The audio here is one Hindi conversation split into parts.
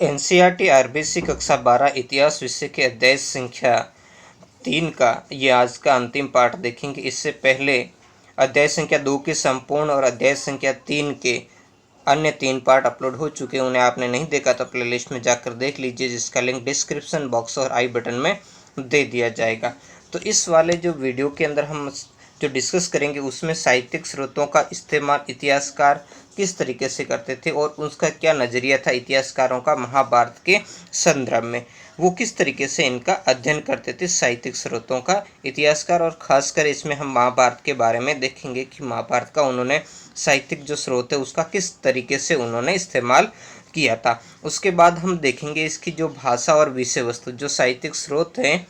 एनसीईआरटी आरबीसी कक्षा 12 इतिहास विषय के अध्याय संख्या 3 का ये आज का अंतिम पाठ देखेंगे। इससे पहले अध्याय संख्या 2 के संपूर्ण और अध्याय संख्या 3 के अन्य 3 पार्ट अपलोड हो चुके हैं। उन्हें आपने नहीं देखा तो प्लेलिस्ट में जाकर देख लीजिए, जिसका लिंक डिस्क्रिप्शन बॉक्स और आई बटन में दे दिया जाएगा। तो इस वाले जो वीडियो के अंदर हम जो डिस्कस करेंगे उसमें साहित्यिक स्रोतों का इस्तेमाल इतिहासकार किस तरीके से करते थे और उसका क्या नज़रिया था इतिहासकारों का महाभारत के संदर्भ में, वो किस तरीके से इनका अध्ययन करते थे साहित्यिक स्रोतों का इतिहासकार। और ख़ासकर इसमें हम महाभारत के बारे में देखेंगे कि महाभारत का उन्होंने साहित्यिक जो स्रोत है उसका किस तरीके से उन्होंने इस्तेमाल किया था। उसके बाद हम देखेंगे इसकी जो भाषा और विषय वस्तु, जो साहित्यिक स्रोत हैं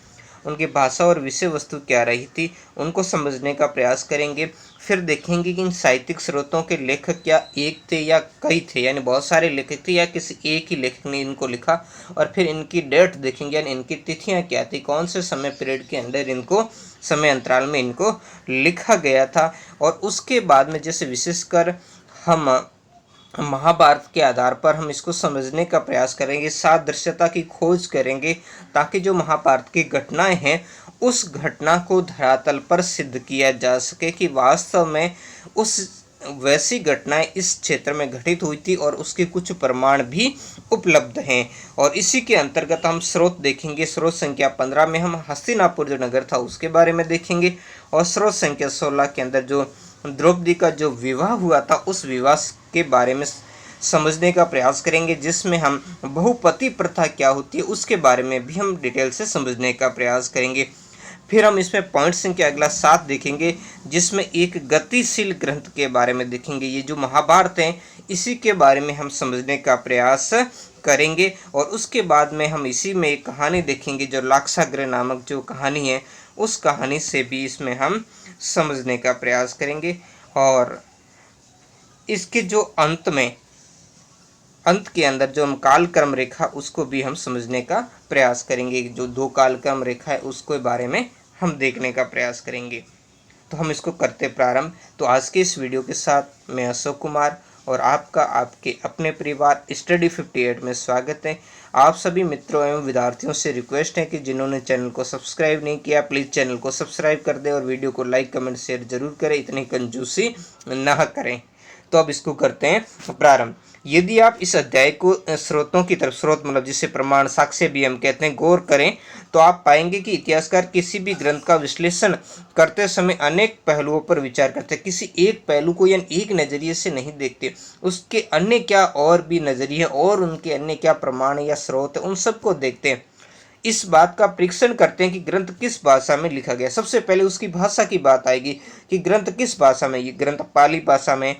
उनकी भाषा और विषय वस्तु क्या रही थी, उनको समझने का प्रयास करेंगे। फिर देखेंगे कि इन साहित्यिक स्रोतों के लेखक क्या एक थे या कई थे, यानी बहुत सारे लेखक थे या किसी एक ही लेखक ने इनको लिखा। और फिर इनकी डेट देखेंगे, यानी इनकी तिथियां क्या थी, कौन से समय पीरियड के अंदर इनको समय अंतराल में इनको लिखा गया था। और उसके बाद में जैसे विशेषकर हम महाभारत के आधार पर हम इसको समझने का प्रयास करेंगे, सादृश्यता की खोज करेंगे, ताकि जो महाभारत की घटनाएं हैं उस घटना को धरातल पर सिद्ध किया जा सके कि वास्तव में उस वैसी घटनाएं इस क्षेत्र में घटित हुई थी और उसके कुछ प्रमाण भी उपलब्ध हैं। और इसी के अंतर्गत हम स्रोत देखेंगे। स्रोत संख्या 15 में हम हस्तिनापुर जो नगर था उसके बारे में देखेंगे, और स्रोत संख्या 16 के अंदर जो द्रौपदी का जो विवाह हुआ था उस विवाह के बारे में समझने का प्रयास करेंगे, जिसमें हम बहुपति प्रथा क्या होती है उसके बारे में भी हम डिटेल से समझने का प्रयास करेंगे। फिर हम इसमें पॉइंट संख्या अगला 7 देखेंगे, जिसमें एक गतिशील ग्रंथ के बारे में देखेंगे। ये जो महाभारत है इसी के बारे में हम समझने का प्रयास करेंगे। और उसके बाद में हम इसी में एक कहानी देखेंगे, जो लाक्षागृह नामक जो कहानी है उस कहानी से भी इसमें हम समझने का प्रयास करेंगे। और इसके जो अंत के अंदर जो हम कालक्रम रेखा उसको भी हम समझने का प्रयास करेंगे। जो 2 कालक्रम रेखा है उसके बारे में हम देखने का प्रयास करेंगे। तो हम इसको करते प्रारंभ। तो आज के इस वीडियो के साथ मैं अशोक कुमार और आपका आपके अपने परिवार स्टडी 58 में स्वागत है। आप सभी मित्रों एवं विद्यार्थियों से रिक्वेस्ट है कि जिन्होंने चैनल को सब्सक्राइब नहीं किया प्लीज़ चैनल को सब्सक्राइब कर दें और वीडियो को लाइक कमेंट शेयर जरूर करें, इतनी कंजूसी ना करें। तो अब इसको करते हैं प्रारंभ। यदि आप इस अध्याय को स्रोतों की तरफ, स्रोत मतलब जिसे प्रमाण साक्ष्य भी हम कहते हैं, गौर करें तो आप पाएंगे कि इतिहासकार किसी भी ग्रंथ का विश्लेषण करते समय अनेक पहलुओं पर विचार करते हैं। किसी एक पहलू को यानी एक नज़रिए से नहीं देखते, उसके अन्य क्या और भी नज़रिए और उनके अन्य क्या प्रमाण या स्रोत है उन सबको देखते हैं। इस बात का परीक्षण करते हैं कि ग्रंथ किस भाषा में लिखा गया। सबसे पहले उसकी भाषा की बात आएगी कि ग्रंथ किस भाषा में, ये ग्रंथ पाली भाषा में,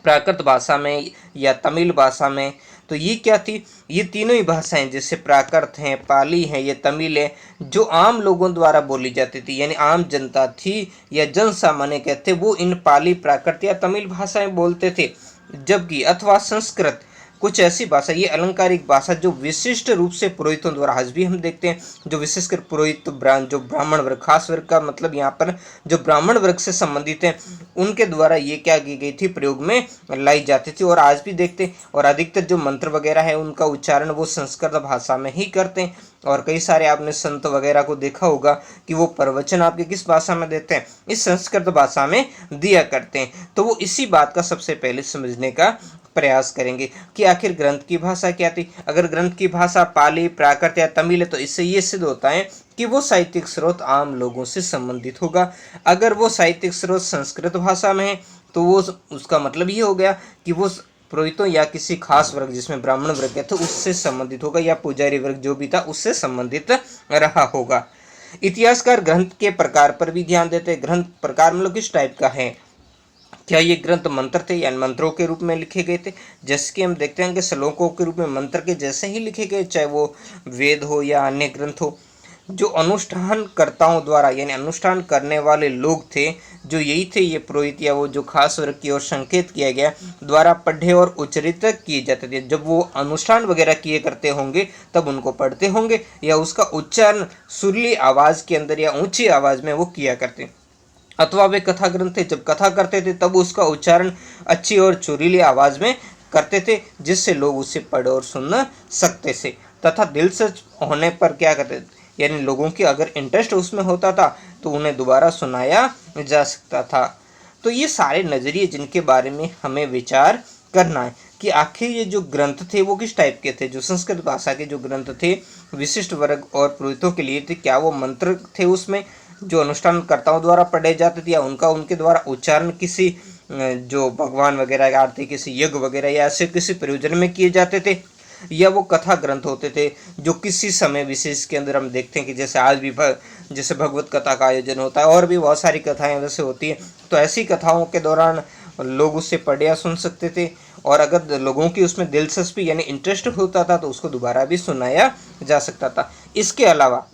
प्राकृत भाषा में या तमिल भाषा में। तो ये क्या थी, ये तीनों ही भाषाएं जैसे प्राकृत हैं, पाली हैं, ये तमिल है, जो आम लोगों द्वारा बोली जाती थी, यानी आम जनता थी या जन सामान्य कहते वो इन पाली, प्राकृत या तमिल भाषाएं बोलते थे। जबकि अथवा संस्कृत, कुछ ऐसी भाषा, ये अलंकारिक भाषा जो विशिष्ट रूप से पुरोहितों द्वारा, आज भी हम देखते हैं जो विशेषकर पुरोहित जो ब्राह्मण वर्ग, खास वर्ग का मतलब यहाँ पर जो ब्राह्मण वर्ग से संबंधित है उनके द्वारा ये क्या की गई थी, प्रयोग में लाई जाती थी। और आज भी देखते हैं। और अधिकतर जो मंत्र वगैरह है उनका उच्चारण वो संस्कृत भाषा में ही करते हैं। और कई सारे आपने संत वगैरह को देखा होगा कि वो प्रवचन आपके किस भाषा में देते हैं, इस संस्कृत भाषा में दिया करते हैं। तो वो इसी बात का सबसे पहले समझने का प्रयास करेंगे कि आखिर ग्रंथ की भाषा क्या थी। अगर ग्रंथ की भाषा पाली, प्राकृत या तमिल है तो इससे ये सिद्ध होता है कि वो साहित्यिक स्रोत आम लोगों से संबंधित होगा। अगर वो साहित्यिक स्रोत संस्कृत भाषा में है तो वो उसका मतलब ये हो गया कि वो पुरोहितों या किसी खास वर्ग जिसमें ब्राह्मण वर्ग है तो उससे संबंधित होगा, या पुजारी वर्ग जो भी था उससे संबंधित रहा होगा। इतिहासकार ग्रंथ के प्रकार पर भी ध्यान देते हैं। ग्रंथ प्रकार मतलब किस टाइप का है, क्या ये ग्रंथ मंत्र थे यानी मंत्रों के रूप में लिखे गए थे, जैसे कि हम देखते हैं कि श्लोकों के रूप में मंत्र के जैसे ही लिखे गए, चाहे वो वेद हो या अन्य ग्रंथ हो। जो अनुष्ठानकर्ताओं द्वारा यानी अनुष्ठान करने वाले लोग थे, जो यही थे ये पुरोहित या वो जो खास वर्ग की ओर संकेत किया गया द्वारा पढ़े और उच्चरित किए जाते थे। जब वो अनुष्ठान वगैरह किए करते होंगे तब उनको पढ़ते होंगे या उसका उच्चारण सुरीली आवाज़ के अंदर या ऊंची आवाज़ में वो किया करते। अथवा वे कथा ग्रंथ थे, जब कथा करते थे तब उसका उच्चारण अच्छी और सुरीली आवाज़ में करते थे जिससे लोग उसे पढ़ और सुन सकते थे, तथा दिलचस्प होने पर क्या करते थे, यानी लोगों की अगर इंटरेस्ट उसमें होता था तो उन्हें दोबारा सुनाया जा सकता था। तो ये सारे नज़रिए जिनके बारे में हमें विचार करना है कि आखिर ये जो ग्रंथ थे वो किस टाइप के थे। जो संस्कृत भाषा के जो ग्रंथ थे विशिष्ट वर्ग और पुरोहितों के लिए थे, क्या वो मंत्र थे उसमें जो अनुष्ठानकर्ताओं द्वारा पढ़े जाते थे, या उनका उनके द्वारा उच्चारण किसी जो भगवान वगैरह या आरती किसी यज्ञ वगैरह या ऐसे किसी प्रयोजन में किए जाते थे, या वो कथा ग्रंथ होते थे जो किसी समय विशेष के अंदर हम देखते हैं कि जैसे आज भी जैसे भगवत कथा का आयोजन होता है और भी बहुत सारी कथाएं वैसे होती हैं, तो ऐसी कथाओं के दौरान लोग उससे पढ़ या सुन सकते थे, और अगर लोगों की उसमें दिलचस्पी यानी इंटरेस्ट होता था तो उसको दोबारा भी सुनाया जा सकता था। इसके अलावा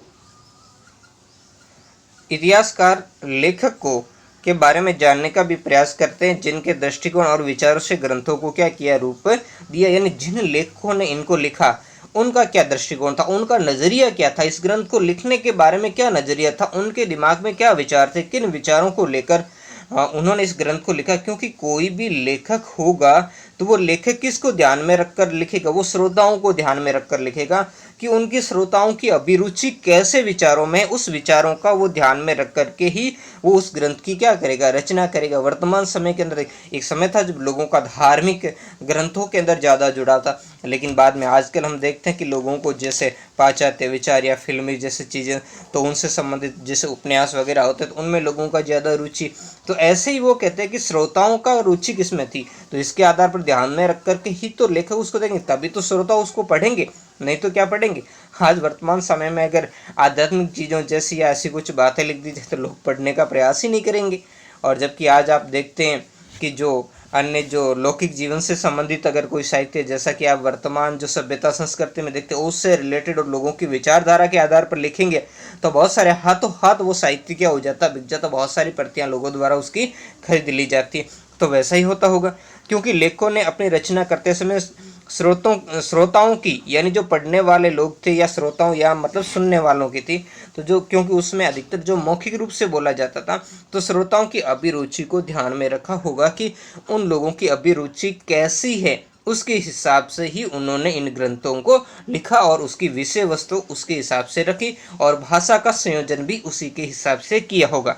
इतिहासकार लेखक को के बारे में जानने का भी प्रयास करते हैं, जिनके दृष्टिकोण और विचारों से ग्रंथों को क्या किया, रूप दिया, यानी जिन लेखकों ने इनको लिखा उनका क्या दृष्टिकोण था, उनका नज़रिया क्या था, इस ग्रंथ को लिखने के बारे में क्या नज़रिया था, उनके दिमाग में क्या विचार थे, किन विचारों को लेकर उन्होंने इस ग्रंथ को लिखा। क्योंकि कोई भी लेखक होगा तो वो लेखक किसको ध्यान में रखकर लिखेगा, वो श्रोताओं को ध्यान में रखकर लिखेगा कि उनकी श्रोताओं की अभिरुचि कैसे विचारों में, उस विचारों का वो ध्यान में रख करके ही वो उस ग्रंथ की क्या करेगा, रचना करेगा। वर्तमान समय के अंदर एक समय था जब लोगों का धार्मिक ग्रंथों के अंदर ज़्यादा जुड़ा था, लेकिन बाद में आजकल हम देखते हैं कि लोगों को जैसे पाश्चात्य विचार या फिल्मी जैसे चीज़ें, तो उनसे संबंधित जैसे उपन्यास वगैरह होते हैं तो उनमें लोगों का ज़्यादा रुचि, तो ऐसे ही वो कहते हैं कि श्रोताओं का रुचि किस में थी, तो इसके आधार पर ध्यान में रख करके ही तो लेखक उसको देंगे, तभी तो श्रोता उसको पढ़ेंगे, नहीं तो क्या पढ़ेंगे। आज वर्तमान समय में अगर आध्यात्मिक चीज़ों जैसी या ऐसी कुछ बातें लिख दी जाए तो लोग पढ़ने का प्रयास ही नहीं करेंगे। और जबकि आज आप देखते हैं कि जो अन्य जो लौकिक जीवन से संबंधित अगर कोई साहित्य, जैसा कि आप वर्तमान जो सभ्यता संस्कृति में देखते हैं उससे रिलेटेड और लोगों की विचारधारा के आधार पर लिखेंगे तो बहुत सारे हाथों हाथ वो साहित्य क्या हो जाता, बिक जाता, बहुत सारी प्रतियां लोगों द्वारा उसकी खरीद ली जाती है। तो वैसा ही होता होगा, क्योंकि लेखकों ने अपनी रचना करते समय श्रोताओं की, यानी जो पढ़ने वाले लोग थे या श्रोताओं या मतलब सुनने वालों की थी, तो जो क्योंकि उसमें अधिकतर जो मौखिक रूप से बोला जाता था, तो श्रोताओं की अभिरुचि को ध्यान में रखा होगा कि उन लोगों की अभिरुचि कैसी है, उसके हिसाब से ही उन्होंने इन ग्रंथों को लिखा और उसकी विषय वस्तु उसके हिसाब से रखी और भाषा का संयोजन भी उसी के हिसाब से किया होगा।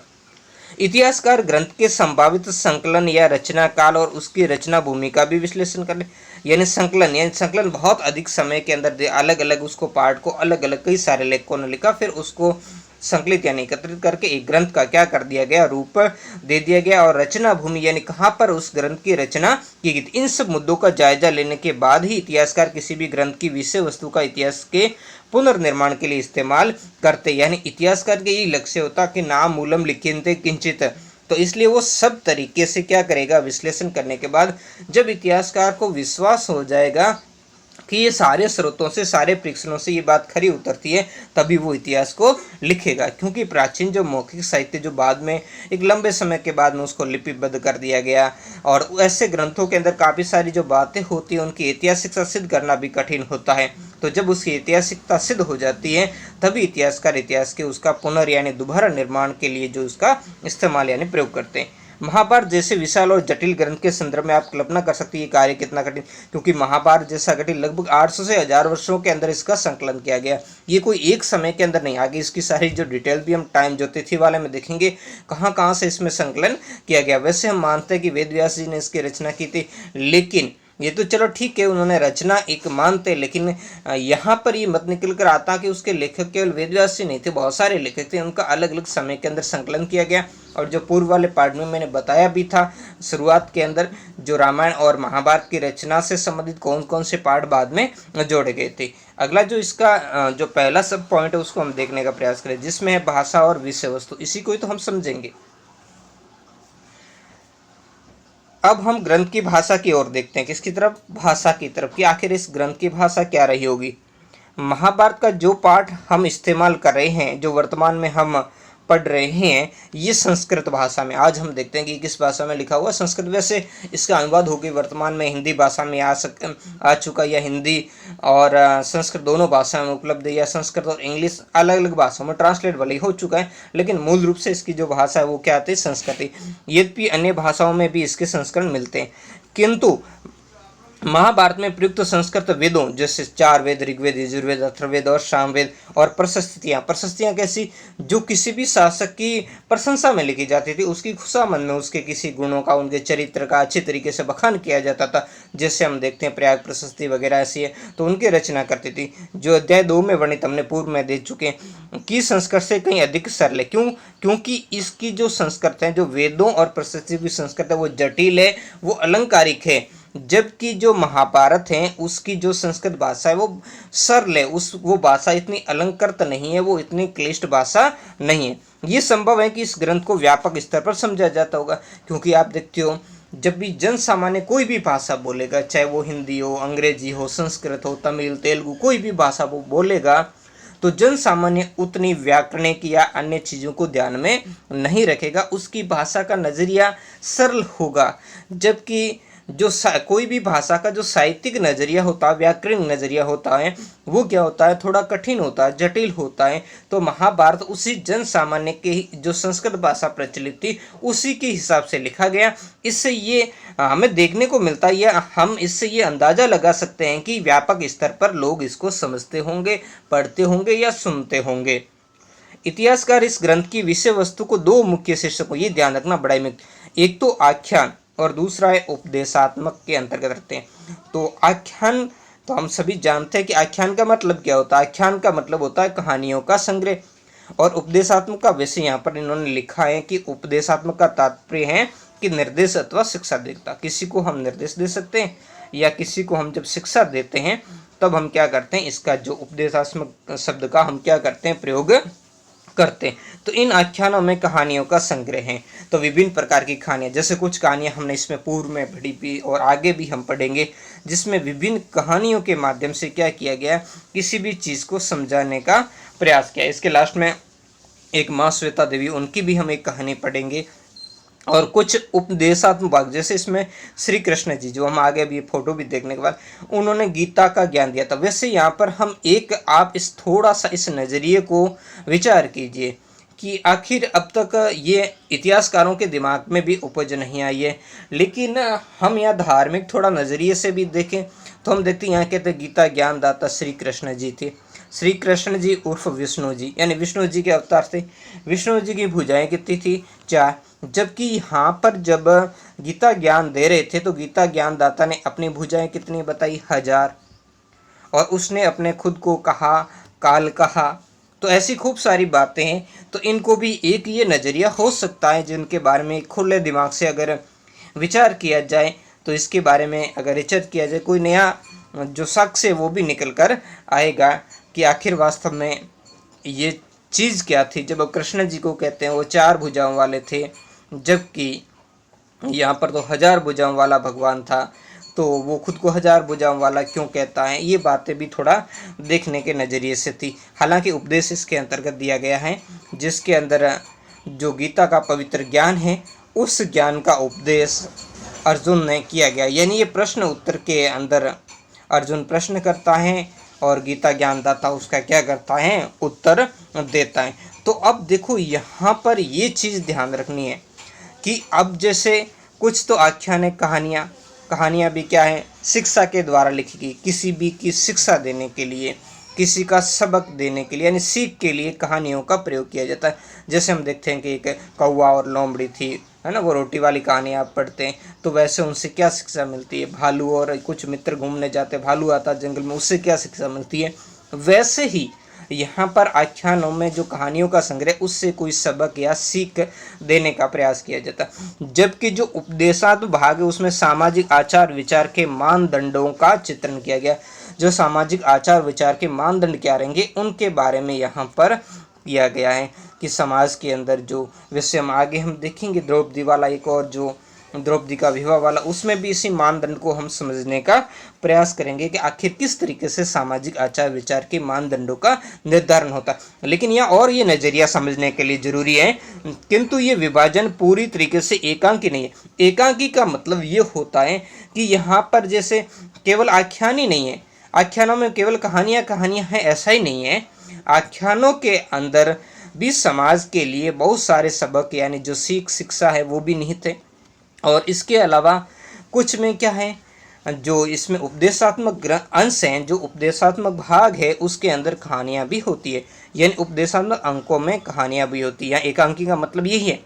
इतिहासकार ग्रंथ के संभावित संकलन या रचना काल और उसकी रचना भूमि का भी विश्लेषण कर ले, यानी संकलन बहुत अधिक समय के अंदर अलग अलग उसको पार्ट को अलग अलग कई सारे लेखकों ने लिखा, फिर उसको संकलित यानी एकत्रित करके एक ग्रंथ का क्या कर दिया गया, रूप दे दिया गया। और रचना भूमि यानी कहाँ पर उस ग्रंथ की रचना की गई, इन सब मुद्दों का जायजा लेने के बाद ही इतिहासकार किसी भी ग्रंथ की विषय वस्तु का इतिहास के पुनर्निर्माण के लिए इस्तेमाल करते। यानी इतिहासकार का यही लक्ष्य होता कि नाम मूलम लिख्यन्ते किंचित, तो इसलिए वो सब तरीके से क्या करेगा, विश्लेषण करने के बाद जब इतिहासकार को विश्वास हो जाएगा कि ये सारे स्रोतों से, सारे परीक्षणों से ये बात खरी उतरती है, तभी वो इतिहास को लिखेगा। क्योंकि प्राचीन जो मौखिक साहित्य जो बाद में एक लंबे समय के बाद में उसको लिपिबद्ध कर दिया गया, और ऐसे ग्रंथों के अंदर काफ़ी सारी जो बातें होती हैं उनकी ऐतिहासिकता सिद्ध करना भी कठिन होता है। तो जब उसकी ऐतिहासिकता सिद्ध हो जाती है तभी इतिहासकार इतिहास के उसका यानी दोबारा निर्माण के लिए जो उसका इस्तेमाल यानी प्रयोग करते हैं। महाभारत जैसे विशाल और जटिल ग्रंथ के संदर्भ में आप कल्पना कर सकते हैं ये कार्य कितना कठिन, क्योंकि महाभारत जैसा कठिन लगभग 800 से 1000 वर्षों के अंदर इसका संकलन किया गया। ये कोई एक समय के अंदर नहीं, आगे इसकी सारी जो डिटेल भी हम टाइम जो तिथि वाले में देखेंगे कहाँ कहाँ से इसमें संकलन किया गया। वैसे हम मानते हैं कि वेद व्यास जी ने इसकी रचना की थी, लेकिन ये तो चलो ठीक है उन्होंने रचना एक मानते, लेकिन यहाँ पर ये मत निकल कर आता कि उसके लेखक केवल वेद व्यास जी नहीं थे, बहुत सारे लेखक थे, उनका अलग अलग समय के अंदर संकलन किया गया। और जो पूर्व वाले पार्ट में मैंने बताया भी था शुरुआत के अंदर, जो रामायण और महाभारत की रचना से संबंधित कौन कौन से पार्ट बाद में जोड़े गए थे। अगला जो इसका जो पहला सब पॉइंट है उसको हम देखने का प्रयास करें, जिसमें है भाषा और विषय वस्तु, इसी को ही तो हम समझेंगे। अब हम ग्रंथ की भाषा की ओर देखते हैं, किसकी तरफ, भाषा की तरफ, कि आखिर इस ग्रंथ की भाषा क्या रही होगी। महाभारत का जो पाठ हम इस्तेमाल कर रहे हैं, जो वर्तमान में हम पढ़ रहे हैं, ये संस्कृत भाषा में, आज हम देखते हैं कि किस भाषा में लिखा हुआ, संस्कृत। वैसे इसका अनुवाद हो गई वर्तमान में हिंदी भाषा में आ चुका, या हिंदी और संस्कृत दोनों भाषा में उपलब्ध है, या संस्कृत और इंग्लिश अलग अलग भाषाओं में ट्रांसलेट वाले हो चुका है, लेकिन मूल रूप से इसकी जो भाषा है वो क्या आती है, संस्कृत। यद्यपि अन्य भाषाओं में भी इसके संस्करण मिलते हैं, किंतु महाभारत में प्रयुक्त संस्कृत वेदों जैसे 4 वेद, ऋग्वेद, यजुर्वेद, अथर्ववेद और सामवेद, और प्रशस्तियाँ कैसी, जो किसी भी शासक की प्रशंसा में लिखी जाती थी, उसकी खुशामद में उसके किसी गुणों का, उनके चरित्र का अच्छे तरीके से बखान किया जाता था, जैसे हम देखते हैं प्रयाग प्रशस्ति वगैरह ऐसी है, तो उनकी रचना करती थी, जो अध्याय 2 में वर्णित हमने पूर्व में देख चुके हैं कि संस्कृत से कहीं अधिक सरल है। क्योंकि इसकी जो संस्कृत है, जो वेदों और प्रशस्ति की संस्कृत है, वो जटिल है, वो अलंकारिक है, जबकि जो महाभारत है उसकी जो संस्कृत भाषा है वो सरल है, वो भाषा इतनी अलंकृत नहीं है, वो इतनी क्लिष्ट भाषा नहीं है। ये संभव है कि इस ग्रंथ को व्यापक स्तर पर समझा जाता होगा, क्योंकि आप देखते हो जब भी जन सामान्य कोई भी भाषा बोलेगा, चाहे वो हिंदी हो, अंग्रेजी हो, संस्कृत हो, तमिल, तेलुगु, कोई भी भाषा वो बोलेगा, तो जन सामान्य उतनी व्याकरणिक या अन्य चीज़ों को ध्यान में नहीं रखेगा, उसकी भाषा का नज़रिया सरल होगा। जबकि जो कोई भी भाषा का जो साहित्यिक नज़रिया होता है, व्याकरणिक नज़रिया होता है, वो क्या होता है, थोड़ा कठिन होता है, जटिल होता है। तो महाभारत उसी जन सामान्य के जो संस्कृत भाषा प्रचलित थी उसी के हिसाब से लिखा गया। इससे ये हमें देखने को मिलता है, या हम इससे ये अंदाज़ा लगा सकते हैं कि व्यापक स्तर पर लोग इसको समझते होंगे, पढ़ते होंगे या सुनते होंगे। इतिहासकार इस ग्रंथ की विषय वस्तु को 2 मुख्य शीर्षकों, ये ध्यान रखना बड़ा ही मुख्य, एक तो आख्यान और दूसरा है उपदेशात्मक के अंतर्गत रखते हैं। तो आख्यान, तो हम सभी जानते हैं कि आख्यान का मतलब क्या होता है। आख्यान का मतलब होता है कहानियों का संग्रह, और उपदेशात्मक का वैसे यहाँ पर इन्होंने लिखा है कि उपदेशात्मक का तात्पर्य है कि निर्देश अथवा शिक्षा देता, किसी को हम निर्देश दे सकते हैं या किसी को हम जब शिक्षा देते हैं तब हम क्या करते हैं, इसका जो उपदेशात्मक शब्द का हम क्या करते हैं, प्रयोग करते हैं। तो इन आख्यानों में कहानियों का संग्रह है। तो विभिन्न प्रकार की कहानियाँ, जैसे कुछ कहानियाँ हमने इसमें पूर्व में पढ़ी भी और आगे भी हम पढ़ेंगे, जिसमें विभिन्न कहानियों के माध्यम से क्या किया गया, किसी भी चीज़ को समझाने का प्रयास किया। इसके लास्ट में एक माँ श्वेता देवी, उनकी भी हम एक कहानी पढ़ेंगे, और कुछ उपदेशात्मक भाग, जैसे इसमें श्री कृष्ण जी, जो हम आगे भी फोटो भी देखने के बाद उन्होंने गीता का ज्ञान दिया था। वैसे यहाँ पर हम आप इस थोड़ा सा इस नज़रिए को विचार कीजिए कि आखिर अब तक ये इतिहासकारों के दिमाग में भी उपज नहीं आई है, लेकिन हम यहाँ धार्मिक थोड़ा नज़रिए से भी देखें तो हम देखते हैं, यहाँ कहते गीता ज्ञानदाता श्री कृष्ण जी थे। श्री कृष्ण जी उर्फ विष्णु जी, यानी विष्णु जी के अवतार थे। विष्णु जी की भुजाएं कितनी थी, 4। जबकि यहाँ पर जब गीता ज्ञान दे रहे थे तो गीता ज्ञानदाता ने अपनी भुजाएं कितनी बताई, 1000, और उसने अपने खुद को कहा, काल कहा। तो ऐसी खूब सारी बातें हैं। तो इनको भी एक ये नज़रिया हो सकता है जिनके बारे में खुले दिमाग से अगर विचार किया जाए, तो इसके बारे में अगर रिसर्च किया जाए, कोई नया जो शख्स है वो भी निकल कर आएगा कि आखिर वास्तव में ये चीज़ क्या थी। जब कृष्ण जी को कहते हैं वो 4 भुजाओं वाले थे, जबकि यहाँ पर तो 1000 भुजाओं वाला भगवान था, तो वो खुद को 1000 भुजाओं वाला क्यों कहता है, ये बातें भी थोड़ा देखने के नज़रिए से थी। हालांकि उपदेश इसके अंतर्गत दिया गया है, जिसके अंदर जो गीता का पवित्र ज्ञान है उस ज्ञान का उपदेश अर्जुन ने किया गया। यानी ये प्रश्न उत्तर के अंदर अर्जुन प्रश्न करता है और गीता ज्ञानदाता उसका क्या करता है, उत्तर देता है। तो अब देखो यहाँ पर ये चीज़ ध्यान रखनी है कि अब जैसे कुछ तो आख्यान कहानियाँ भी क्या है, शिक्षा के द्वारा लिखी गई, किसी भी की शिक्षा देने के लिए, किसी का सबक देने के लिए, यानी सीख के लिए कहानियों का प्रयोग किया जाता है। जैसे हम देखते हैं कि एक कौवा और लोमड़ी थी, है ना, वो रोटी वाली कहानी आप पढ़ते हैं, तो वैसे उनसे क्या शिक्षा मिलती है, भालू और कुछ मित्र घूमने जाते, भालू आता जंगल में, उससे क्या शिक्षा मिलती है। वैसे ही यहाँ पर आख्यानों में जो कहानियों का संग्रह, उससे कोई सबक या सीख देने का प्रयास किया जाता है। जबकि जो उपदेशात्मक भाग है उसमें सामाजिक आचार विचार के मानदंडों का चित्रण किया गया। जो सामाजिक आचार विचार के मानदंड क्या रहेंगे उनके बारे में यहाँ पर किया गया है कि समाज के अंदर जो, वैसे हम आगे हम देखेंगे द्रौपदी वाला एक और जो द्रौपदी का विवाह वाला, उसमें भी इसी मानदंड को हम समझने का प्रयास करेंगे कि आखिर किस तरीके से सामाजिक आचार विचार के मानदंडों का निर्धारण होता है। लेकिन यहाँ और ये नज़रिया समझने के लिए जरूरी है, किंतु ये विभाजन पूरी तरीके से एकांकी नहीं है। एकांकी का मतलब ये होता है कि यहाँ पर जैसे केवल आख्यान ही नहीं है, आख्यानों में केवल कहानियाँ हैं, ऐसा ही नहीं है। आख्यानों के अंदर भी समाज के लिए बहुत सारे सबक यानी जो शिक्षा है वो भी निहित है। और इसके अलावा कुछ में क्या है, जो इसमें उपदेशात्मक अंश हैं, जो उपदेशात्मक भाग है, उसके अंदर कहानियाँ भी होती है, यानी उपदेशात्मक अंकों में कहानियाँ भी होती है। एकांकी का मतलब यही है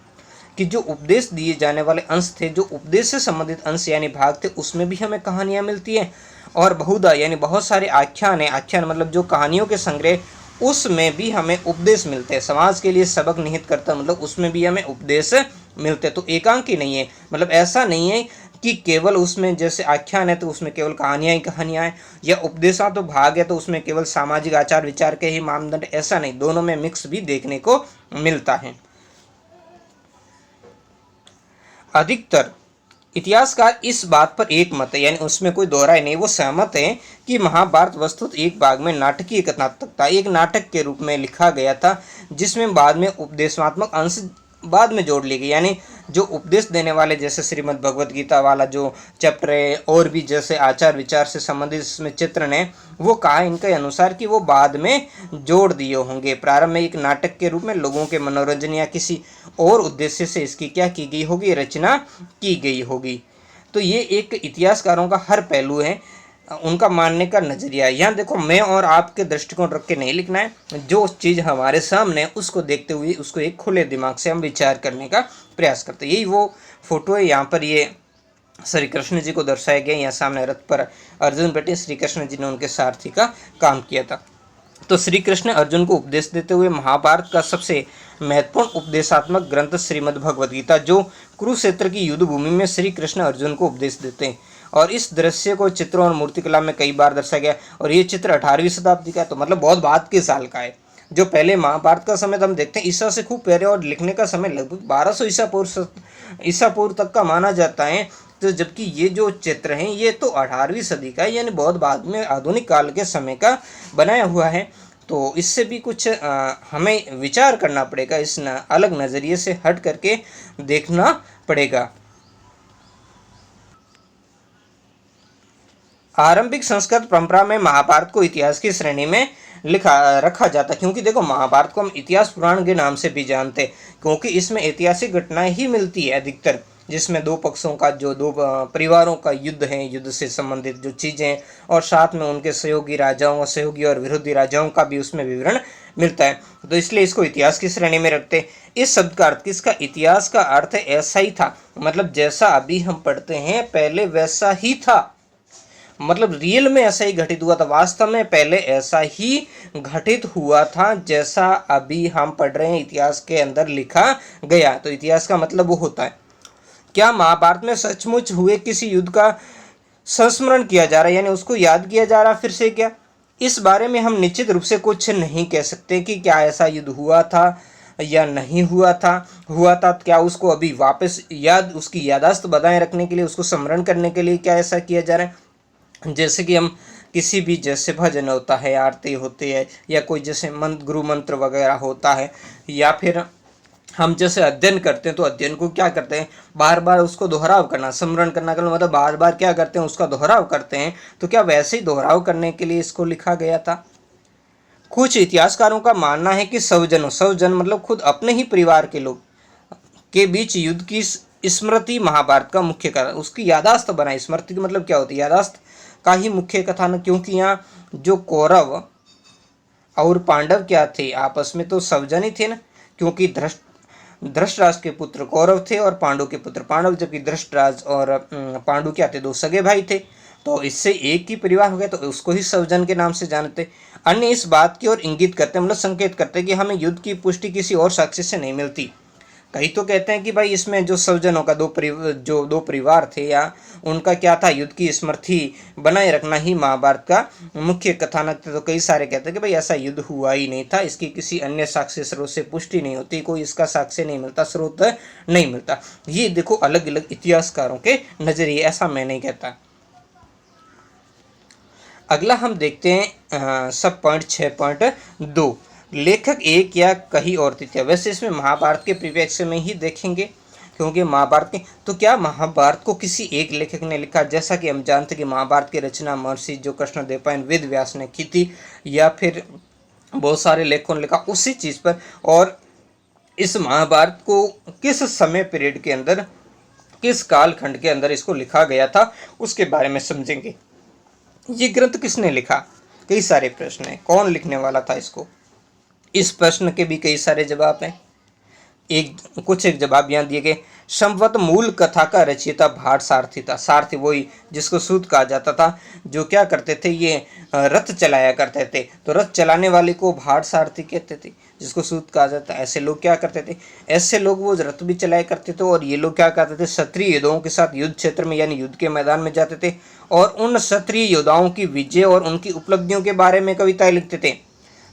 कि जो उपदेश दिए जाने वाले अंश थे, जो उपदेश से संबंधित अंश यानी भाग थे, उसमें भी हमें कहानियाँ मिलती हैं। और बहुधा यानी बहुत सारे आख्यान है, आख्यान मतलब जो कहानियों के संग्रह, उसमें भी हमें उपदेश मिलते हैं। समाज के लिए सबक निहित करता मतलब उसमें भी हमें उपदेश मिलते हैं। तो एकांकी नहीं है, मतलब ऐसा नहीं है कि केवल उसमें जैसे आख्यान है तो उसमें केवल कहानियाँ ही कहानियाँ हैं, या उपदेशा तो भाग है तो उसमें केवल सामाजिक आचार विचार के ही मानदंड, ऐसा नहीं, दोनों में मिक्स भी देखने को मिलता है। अधिकतर इतिहासकार इस बात पर एक मत है, यानी उसमें कोई दोहराई नहीं, वो सहमत है कि महाभारत वस्तुतः एक भाग में नाटकीय कथात्मक था, एक नाटक के रूप में लिखा गया था, जिसमें बाद में उपदेशात्मक अंश बाद में जोड़ ली गई। यानी जो उपदेश देने वाले जैसे श्रीमद् भगवत गीता वाला जो चैप्टर है, और भी जैसे आचार विचार से संबंधित इसमें चित्रण है, वो कहा इनके अनुसार कि वो बाद में जोड़ दिए होंगे। प्रारंभ में एक नाटक के रूप में लोगों के मनोरंजन या किसी और उद्देश्य से इसकी क्या की गई होगी, रचना की गई होगी। तो ये एक इतिहासकारों का हर पहलू है, उनका मानने का नज़रिया है। यहाँ देखो, मैं और आपके दृष्टिकोण रख के नहीं लिखना है, जो चीज़ हमारे सामने है उसको देखते हुए उसको एक खुले दिमाग से हम विचार करने का प्रयास करते हैं। यही वो फोटो है, यहाँ पर ये श्री कृष्ण जी को दर्शाया गया। यहाँ सामने रथ पर अर्जुन बैठे, श्री कृष्ण जी ने उनके सारथी का काम किया था। तो श्री कृष्ण अर्जुन को उपदेश देते हुए महाभारत का सबसे महत्वपूर्ण उपदेशात्मक ग्रंथ श्रीमद् भगवद गीता, जो कुरुक्षेत्र की युद्ध भूमि में श्री कृष्ण अर्जुन को उपदेश देते हैं। और इस दृश्य को चित्रों और मूर्तिकला में कई बार दर्शाया गया, और ये चित्र 18वीं शताब्दी का है, तो मतलब बहुत बाद के साल का है। जो पहले महाभारत का समय तो हम देखते हैं ईसा से खूब पहले, और लिखने का समय लगभग 1200 ईसा पूर्व तक का माना जाता है। तो जबकि ये जो चित्र हैं ये तो 18वीं सदी का है, यानी बहुत बाद में आधुनिक काल के समय का बनाया हुआ है। तो इससे भी कुछ हमें विचार करना पड़ेगा, इस अलग नज़रिए से हट करके देखना पड़ेगा। आरंभिक संस्कृत परंपरा में महाभारत को इतिहास की श्रेणी में रखा जाता, क्योंकि देखो महाभारत को हम इतिहास पुराण के नाम से भी जानते, क्योंकि इसमें ऐतिहासिक घटनाएं ही मिलती है अधिकतर, जिसमें दो पक्षों का, जो दो परिवारों का युद्ध है, युद्ध से संबंधित जो चीज़ें, और साथ में उनके सहयोगी राजाओं, सहयोगी और विरोधी राजाओं का भी उसमें विवरण मिलता है। तो इसलिए इसको इतिहास की श्रेणी में रखते। इस शब्द का अर्थ, किसका, इतिहास का अर्थ ऐसा ही था, मतलब जैसा अभी हम पढ़ते हैं पहले वैसा ही था, मतलब रियल में ऐसा ही घटित हुआ था, वास्तव में पहले ऐसा ही घटित हुआ था जैसा अभी हम पढ़ रहे हैं इतिहास के अंदर लिखा गया। तो इतिहास का मतलब वो होता है, क्या महाभारत में सचमुच हुए किसी युद्ध का संस्मरण किया जा रहा है, यानी उसको याद किया जा रहा फिर से क्या? इस बारे में हम निश्चित रूप से कुछ नहीं कह सकते कि क्या ऐसा युद्ध हुआ था या नहीं हुआ था क्या उसको अभी वापस उसकी यादाश्त बनाए रखने के लिए, उसको स्मरण करने के लिए क्या ऐसा किया जा रहा है? जैसे कि हम किसी भी, जैसे भजन होता है, आरती होती है, या कोई जैसे गुरु मंत्र वगैरह होता है, या फिर हम जैसे अध्ययन करते हैं, तो अध्ययन को क्या करते हैं, बार बार उसको दोहराव करना, स्मरण करना का मतलब बार बार क्या करते हैं, उसका दोहराव करते हैं। तो क्या वैसे ही दोहराव करने के लिए इसको लिखा गया था? कुछ इतिहासकारों का मानना है कि स्वजन मतलब खुद अपने ही परिवार के लोग के बीच युद्ध की स्मृति महाभारत का मुख्य कारण, उसकी यादाश्त बनाई। स्मृति का मतलब क्या होती है, यादाश्त का ही मुख्य कथानक, क्योंकि यहाँ जो कौरव और पांडव क्या थे, आपस में तो स्वजन ही थे ना, क्योंकि धृतराष्ट्र के पुत्र कौरव थे और पांडु के पुत्र पांडव, जबकि धृतराष्ट्र और पांडु क्या थे, दो सगे भाई थे। तो इससे एक ही परिवार हो गया, तो उसको ही स्वजन के नाम से जानते। अन्य इस बात की ओर इंगित करते, मतलब संकेत करते कि हमें युद्ध की पुष्टि किसी और साक्ष्य से नहीं मिलती। कई तो कहते हैं कि भाई इसमें जो स्वजनों का दो परिवार थे, या उनका क्या था, युद्ध की स्मृति बनाए रखना ही महाभारत का मुख्य कथानक था। तो कई सारे कहते हैं कि भाई ऐसा युद्ध हुआ ही नहीं था, इसकी किसी अन्य साक्ष्य स्रोत से पुष्टि नहीं होती, कोई इसका साक्ष्य नहीं मिलता, स्रोत नहीं मिलता। ये देखो अलग अलग इतिहासकारों के नजरिए, ऐसा मैं नहीं कहता। अगला हम देखते हैं सब पॉइंट 6.2, लेखक एक या कहीं और तिथियां। वैसे इसमें महाभारत के परिप्रेक्ष्य में ही देखेंगे, क्योंकि महाभारत के, तो क्या महाभारत को किसी एक लेखक ने लिखा? जैसा कि हम जानते कि महाभारत की रचना महर्षि जो कृष्णदेवराय वेद व्यास ने की थी, या फिर बहुत सारे लेखकों ने लिखा उसी चीज़ पर। और इस महाभारत को किस समय पीरियड के अंदर किस कालखंड के अंदर इसको लिखा गया था उसके बारे में समझेंगे। ये ग्रंथ किसने लिखा, कई सारे प्रश्न हैं, कौन लिखने वाला था इसको, इस प्रश्न के भी कई सारे जवाब हैं। एक जवाब यहाँ दिए गए। संवत मूल कथा का रचयिता भाट सारथी था। सारथी वही जिसको सूत कहा जाता था, जो क्या करते थे, ये रथ चलाया करते थे, तो रथ चलाने वाले को भाट सारथी कहते थे, जिसको सूत कहा जाता है। ऐसे लोग क्या करते थे, ऐसे लोग वो रथ भी चलाया करते थे। और ये लोग क्या करते थे, क्षत्रिय योद्धाओं के साथ युद्ध क्षेत्र में यानी युद्ध के मैदान में जाते थे और उन क्षत्रिय योद्धाओं की विजय और उनकी उपलब्धियों के बारे में कविताएं लिखते थे।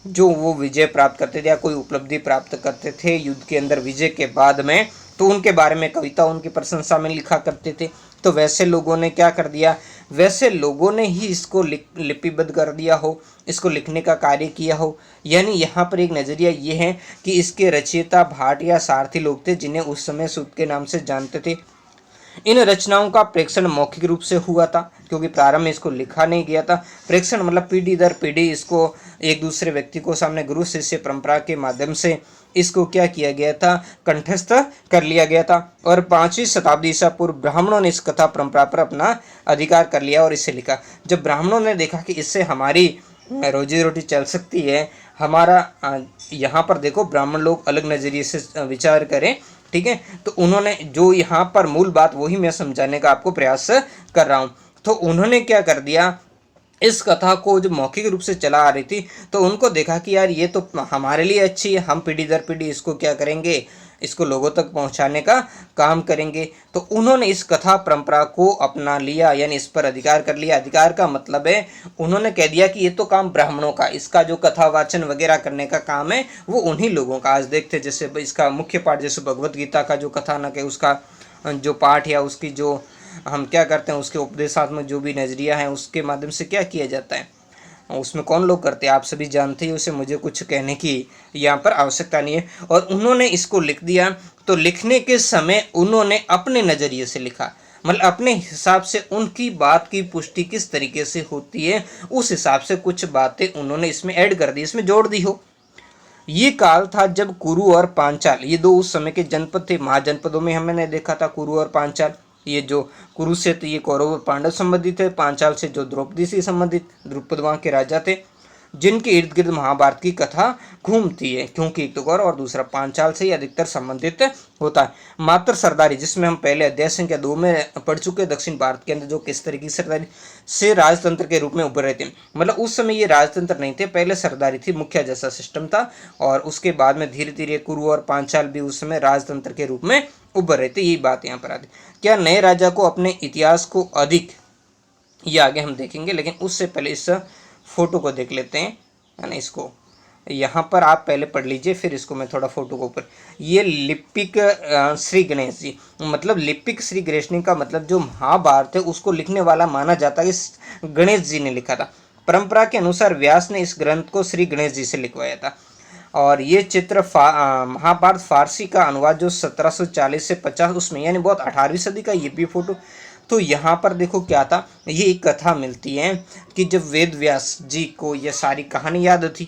जो वो विजय प्राप्त करते थे या कोई उपलब्धि प्राप्त करते थे युद्ध के अंदर विजय के बाद में, तो उनके बारे में कविता उनकी प्रशंसा में लिखा करते थे। तो वैसे लोगों ने क्या कर दिया, वैसे लोगों ने ही इसको लिपिबद्ध कर दिया हो, इसको लिखने का कार्य किया हो। यानी यहाँ पर एक नज़रिया ये है कि इसके रचयिता भाट या सारथी लोग थे, जिन्हें उस समय सूत के नाम से जानते थे। इन रचनाओं का प्रेक्षण मौखिक रूप से हुआ था, क्योंकि प्रारंभ में इसको लिखा नहीं गया था। प्रेक्षण मतलब पीढ़ी दर पीढ़ी इसको एक दूसरे व्यक्ति को सामने गुरु शिष्य परंपरा के माध्यम से इसको क्या किया गया था, कंठस्थ कर लिया गया था। और 5वीं शताब्दी ईसा पूर्व ब्राह्मणों ने इस कथा परंपरा पर अपना अधिकार कर लिया और इसे लिखा। जब ब्राह्मणों ने देखा कि इससे हमारी रोजी रोटी चल सकती है, हमारा यहाँ पर देखो ब्राह्मण लोग अलग नज़रिए से विचार करें, ठीक है, तो उन्होंने जो यहाँ पर मूल बात वही मैं समझाने का आपको प्रयास कर रहा हूँ। तो उन्होंने क्या कर दिया, इस कथा को जो मौखिक रूप से चला आ रही थी, तो उनको देखा कि यार ये तो हमारे लिए अच्छी है, हम पीढ़ी दर पीढ़ी इसको क्या करेंगे, इसको लोगों तक पहुंचाने का काम करेंगे। तो उन्होंने इस कथा परंपरा को अपना लिया, यानी इस पर अधिकार कर लिया। अधिकार का मतलब है उन्होंने कह दिया कि ये तो काम ब्राह्मणों का, इसका जो कथा वाचन वगैरह करने का काम है वो उन्हीं लोगों का। आज देखते जैसे इसका मुख्य पाठ, जैसे भगवत गीता का जो कथानक है उसका जो पाठ या उसकी जो हम क्या करते हैं, उसके उपदेशात्मक जो भी नज़रिया है उसके माध्यम से क्या किया जाता है, उसमें कौन लोग करते हैं आप सभी जानते ही, उसे मुझे कुछ कहने की यहाँ पर आवश्यकता नहीं है। और उन्होंने इसको लिख दिया, तो लिखने के समय उन्होंने अपने नज़रिए से लिखा, मतलब अपने हिसाब से उनकी बात की पुष्टि किस तरीके से होती है उस हिसाब से कुछ बातें उन्होंने इसमें ऐड कर दी, इसमें जोड़ दी हो। ये काल था जब कुरु और पांचाल, ये दो उस समय के जनपद थे। महाजनपदों में हमने देखा था कुरु और पांचाल। ये जो कुरु से तो ये कौरव और पांडव संबंधित है, पांचाल से जो द्रौपदी से संबंधित, द्रुपद वहाँ के राजा थे, जिनके इर्द गिर्द महाभारत की कथा घूमती है, क्योंकि एक तो गौरव और दूसरा पांचाल से ही अधिकतर संबंधित होता है। मात्र सरदारी, जिसमें हम पहले अध्याय संख्या 2 में पढ़ चुके, दक्षिण भारत के अंदर जो किस तरह की सरदारी से राजतंत्र के रूप में उभर रहे थे। मतलब उस समय ये राजतंत्र नहीं थे, पहले सरदारी थी, मुखिया जैसा सिस्टम था, और उसके बाद में धीरे धीरे कुरु और पांचाल भी उस समय राजतंत्र के रूप में उभर रहे थे। यही बात यहाँ पर आती। क्या नए राजा को अपने इतिहास को अधिक, ये आगे हम देखेंगे, लेकिन उससे पहले इस फोटो को देख लेते हैं, है ना। इसको यहाँ पर आप पहले पढ़ लीजिए, फिर इसको मैं थोड़ा फोटो को ऊपर। ये लिपिक श्री गणेश जी, मतलब लिपिक श्री गणेश जी का मतलब जो महाभारत है उसको लिखने वाला माना जाता है कि गणेश जी ने लिखा था। परंपरा के अनुसार व्यास ने इस ग्रंथ को श्री गणेश जी से लिखवाया था। और ये चित्र महाभारत फारसी का अनुवाद जो 1740 से 50 उसमें, यानी बहुत 18वीं सदी का ये भी फोटो। तो यहाँ पर देखो क्या था, ये एक कथा मिलती है कि जब वेद व्यास जी को ये सारी कहानी याद थी,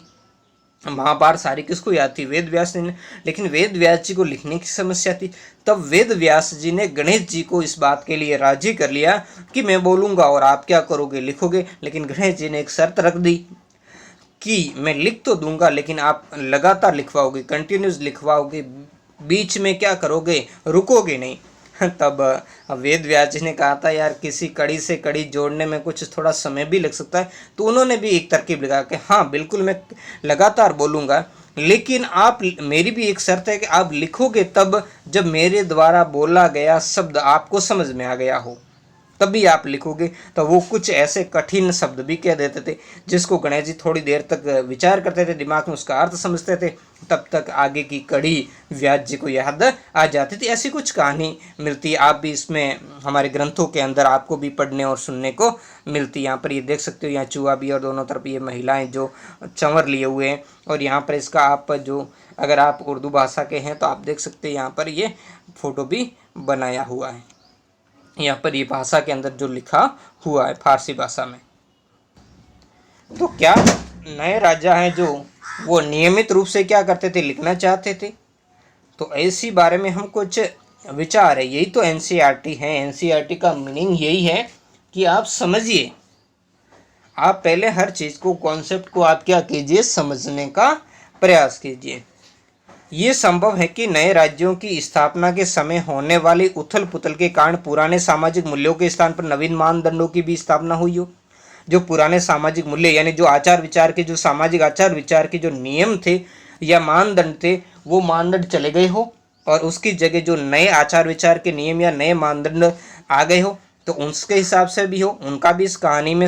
महाभारत सारी किसको याद थी, वेद व्यास ने, लेकिन वेद व्यास जी को लिखने की समस्या थी। तब वेद व्यास जी ने गणेश जी को इस बात के लिए राजी कर लिया कि मैं बोलूँगा और आप क्या करोगे, लिखोगे। लेकिन गणेश जी ने एक शर्त रख दी कि मैं लिख तो दूंगा, लेकिन आप लगातार लिखवाओगे, कंटिन्यूस लिखवाओगे, बीच में क्या करोगे, रुकोगे नहीं। तब वेद व्यास जी ने कहा था यार किसी कड़ी से कड़ी जोड़ने में कुछ थोड़ा समय भी लग सकता है, तो उन्होंने भी एक तरकीब लगा कि हाँ बिल्कुल मैं लगातार बोलूँगा, लेकिन आप, मेरी भी एक शर्त है कि आप लिखोगे तब जब मेरे द्वारा बोला गया शब्द आपको समझ में आ गया हो, तभी आप लिखोगे। तो वो कुछ ऐसे कठिन शब्द भी कह देते थे जिसको गणेश जी थोड़ी देर तक विचार करते थे, दिमाग में उसका अर्थ समझते थे, तब तक आगे की कड़ी व्यास जी को याद आ जाती थी। ऐसी कुछ कहानी मिलती है, आप भी इसमें हमारे ग्रंथों के अंदर आपको भी पढ़ने और सुनने को मिलती है। यहाँ पर ये देख सकते हो, यहाँ चूहा भी और दोनों तरफ ये महिलाएं जो चंवर लिए हुए हैं। और यहाँ पर इसका आप जो, अगर आप उर्दू भाषा के हैं तो आप देख सकते हैं यहाँ पर ये फोटो भी बनाया हुआ है। यहाँ पर ये भाषा के अंदर जो लिखा हुआ है फारसी भाषा में। तो क्या नए राजा हैं जो वो नियमित रूप से क्या करते थे, लिखना चाहते थे। तो ऐसी बारे में हम कुछ विचार है। यही तो एनसीईआरटी है। एनसीईआरटी का मीनिंग यही है कि आप समझिए, आप पहले हर चीज़ को, कॉन्सेप्ट को आप क्या कीजिए, समझने का प्रयास कीजिए। ये संभव है कि नए राज्यों की स्थापना के समय होने वाली उथल पुथल के कारण पुराने सामाजिक मूल्यों के स्थान पर नवीन मानदंडों की भी स्थापना हुई हो। जो पुराने सामाजिक मूल्य यानी जो आचार विचार के, जो सामाजिक आचार विचार के जो नियम थे या मानदंड थे, वो मानदंड चले गए हो और उसकी जगह जो नए आचार विचार के नियम या नए मानदंड आ गए हो, तो उसके हिसाब से भी हो, उनका भी इस कहानी में